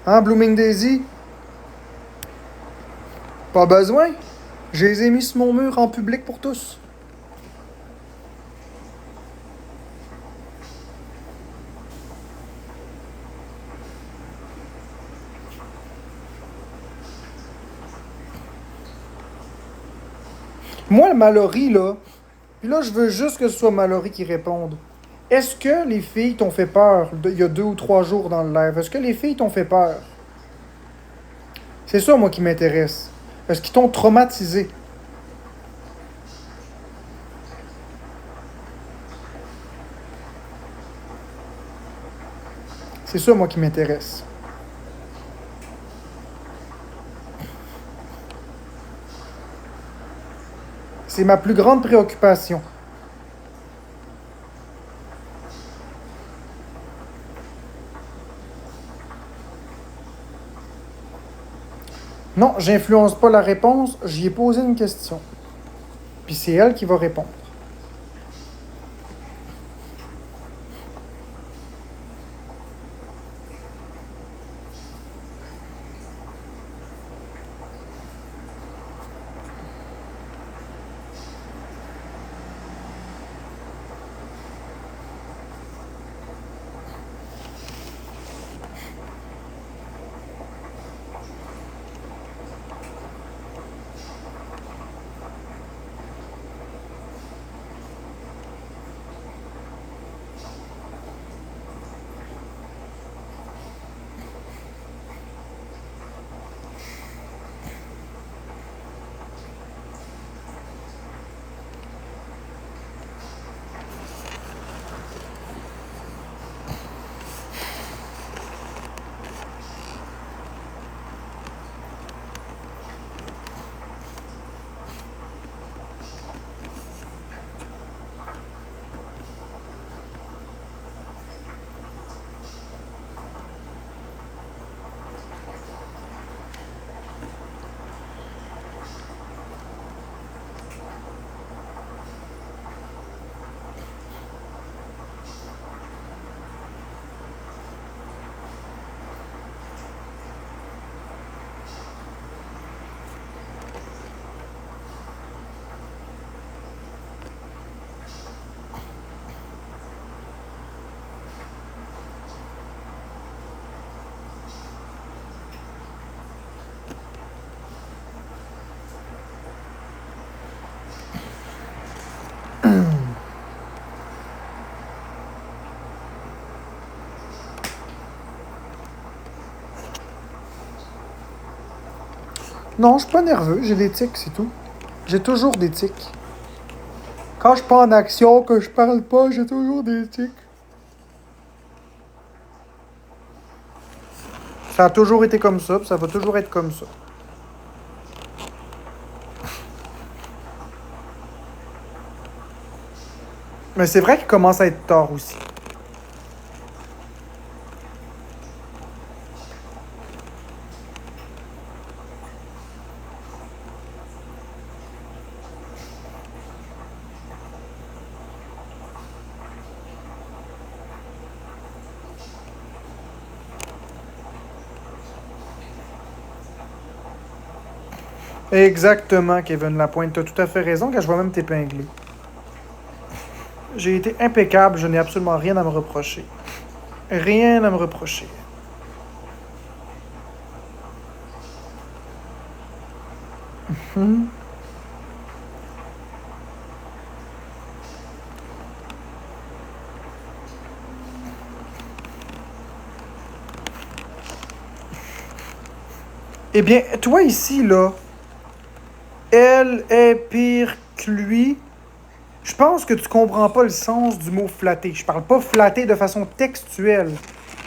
Hein, Blooming Daisy? Pas besoin. Je les ai mis sur mon mur en public pour tous. Moi, le Mallory, là, puis là, je veux juste que ce soit Mallory qui réponde. Est-ce que les filles t'ont fait peur il y a 2 ou 3 jours dans le live? Est-ce que les filles t'ont fait peur? C'est ça, moi, qui m'intéresse. Est-ce qu'ils t'ont traumatisé? C'est ça, moi, qui m'intéresse. C'est ma plus grande préoccupation. Non, j'influence pas la réponse, j'y ai posé une question. Puis c'est elle qui va répondre. Non, je suis pas nerveux, j'ai des tics, c'est tout. J'ai toujours des tics. Quand je suis pas en action, que je parle pas, j'ai toujours des tics. Ça a toujours été comme ça, puis ça va toujours être comme ça. Mais c'est vrai qu'il commence à être tard aussi. Exactement, Kevin Lapointe. T'as tout à fait raison, car je vais même t'épingler. J'ai été impeccable, je n'ai absolument rien à me reprocher. Rien à me reprocher. Mhm. Eh bien, toi ici, là, elle est pire que lui. Je pense que tu comprends pas le sens du mot flatter. Je parle pas flatter de façon textuelle.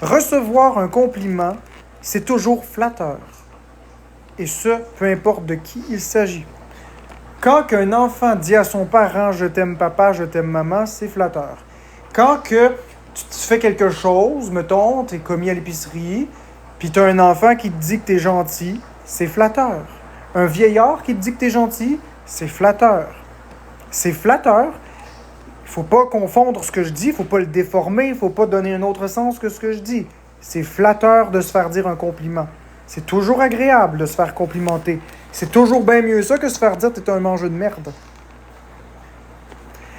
Recevoir un compliment, c'est toujours flatteur. Et ce, peu importe de qui il s'agit. Quand un enfant dit à son parent « Je t'aime papa, je t'aime maman », c'est flatteur. Quand que tu fais quelque chose, mettons, t'es commis à l'épicerie, puis t'as un enfant qui te dit que t'es gentil, c'est flatteur. Un vieillard qui te dit que t'es gentil, c'est flatteur. C'est flatteur. Il faut pas confondre ce que je dis, il faut pas le déformer, il faut pas donner un autre sens que ce que je dis. C'est flatteur de se faire dire un compliment. C'est toujours agréable de se faire complimenter. C'est toujours bien mieux ça que se faire dire « t'es un mangeur de merde ».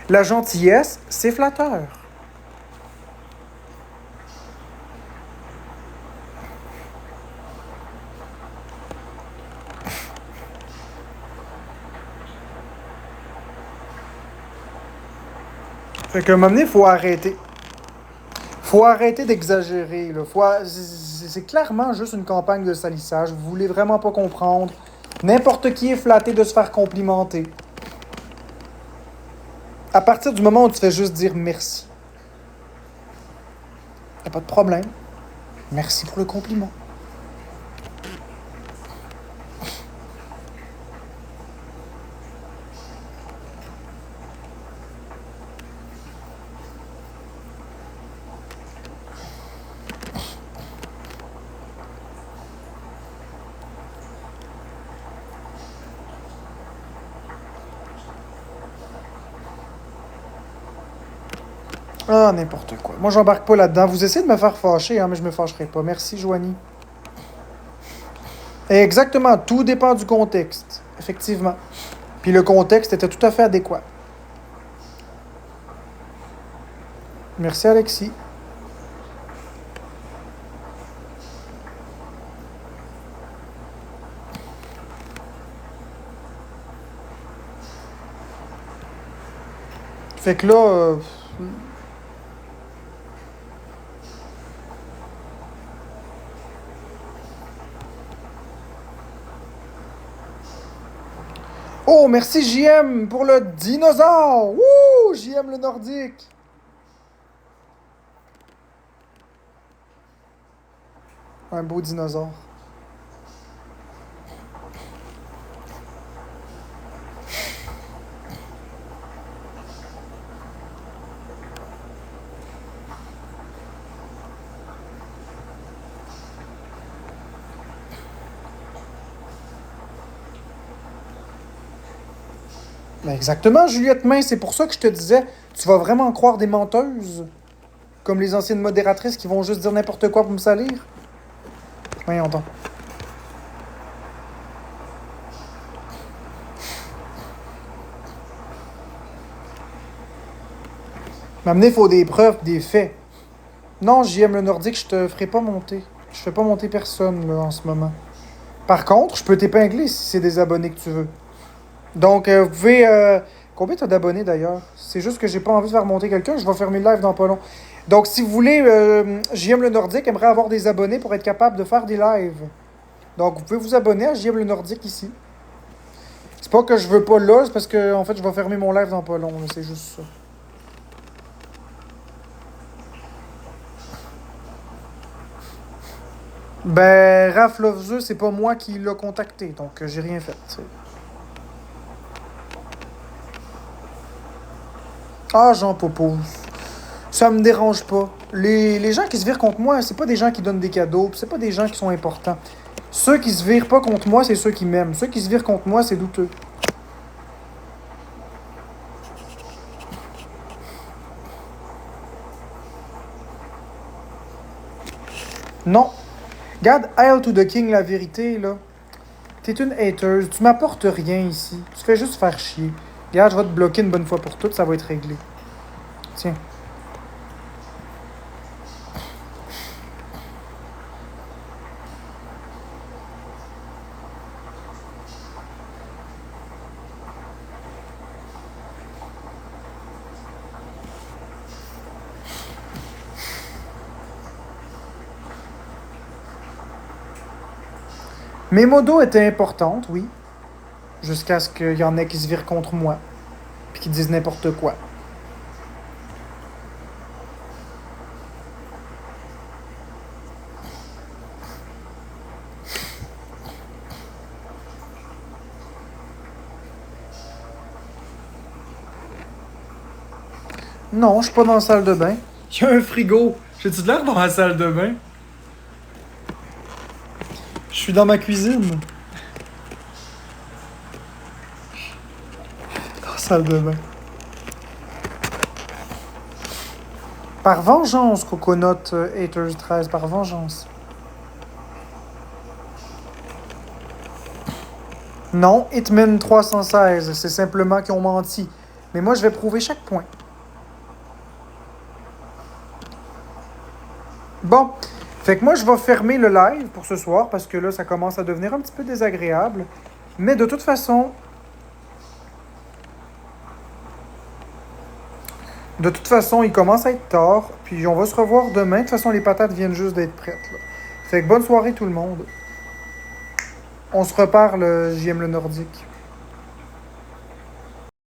La gentillesse, c'est flatteur. Fait qu'à un moment donné, il faut arrêter. Faut arrêter d'exagérer. Là. C'est clairement juste une campagne de salissage. Vous voulez vraiment pas comprendre. N'importe qui est flatté de se faire complimenter. À partir du moment où tu fais juste dire merci. Y a pas de problème. Merci pour le compliment. Ah, n'importe quoi. Moi, j'embarque pas là-dedans. Vous essayez de me faire fâcher, hein, mais je me fâcherai pas. Merci, Joanie. Exactement. Tout dépend du contexte. Effectivement. Puis le contexte était tout à fait adéquat. Merci, Alexis. Fait que là... Oh, merci JM pour le dinosaure! Wouh! JM le nordique! Un beau dinosaure. Ben exactement, Juliette Main, c'est pour ça que je te disais, tu vas vraiment croire des menteuses, comme les anciennes modératrices qui vont juste dire n'importe quoi pour me salir. Voyons donc. M'amener, il faut des preuves, des faits. Non, JM le nordique, je te ferai pas monter. Je fais pas monter personne, là, en ce moment. Par contre, je peux t'épingler si c'est des abonnés que tu veux. Donc, vous pouvez... Combien t'as d'abonnés, d'ailleurs? C'est juste que j'ai pas envie de faire monter quelqu'un. Je vais fermer le live dans pas long. Donc, si vous voulez, JM le Nordique aimerait avoir des abonnés pour être capable de faire des lives. Donc, vous pouvez vous abonner à JM le Nordique ici. C'est pas que je veux pas là, c'est parce que, en fait, je vais fermer mon live dans pas long. C'est juste ça. Ben, Raph Lovezeux, c'est pas moi qui l'a contacté. Donc, j'ai rien fait, t'sais. Ah, Jean Popo. Ça me dérange pas. Les gens qui se virent contre moi, c'est pas des gens qui donnent des cadeaux, pis c'est pas des gens qui sont importants. Ceux qui se virent pas contre moi, c'est ceux qui m'aiment. Ceux qui se virent contre moi, c'est douteux. Non. Regarde, Hail to the King, la vérité, là. T'es une hateuse. Tu m'apportes rien ici. Tu fais juste faire chier. Regarde, je vais te bloquer une bonne fois pour toutes. Ça va être réglé. Tiens. Mes modos étaient importantes, oui. Jusqu'à ce qu'il y en ait qui se virent contre moi. Puis qui disent n'importe quoi. Non, je suis pas dans la salle de bain. Il y a un frigo. J'ai-tu de l'air dans la salle de bain? Je suis dans ma cuisine. Dans la salle de bain. Par vengeance, Coconut Haters 13, par vengeance. Non, Hitman 316, c'est simplement qu'ils ont menti. Mais moi, je vais prouver chaque point. Bon, fait que moi, je vais fermer le live pour ce soir parce que là, ça commence à devenir un petit peu désagréable. Mais de toute façon... il commence à être tard. Puis on va se revoir demain. De toute façon, les patates viennent juste d'être prêtes. Là. Fait que bonne soirée tout le monde. On se reparle, JM le Nordique.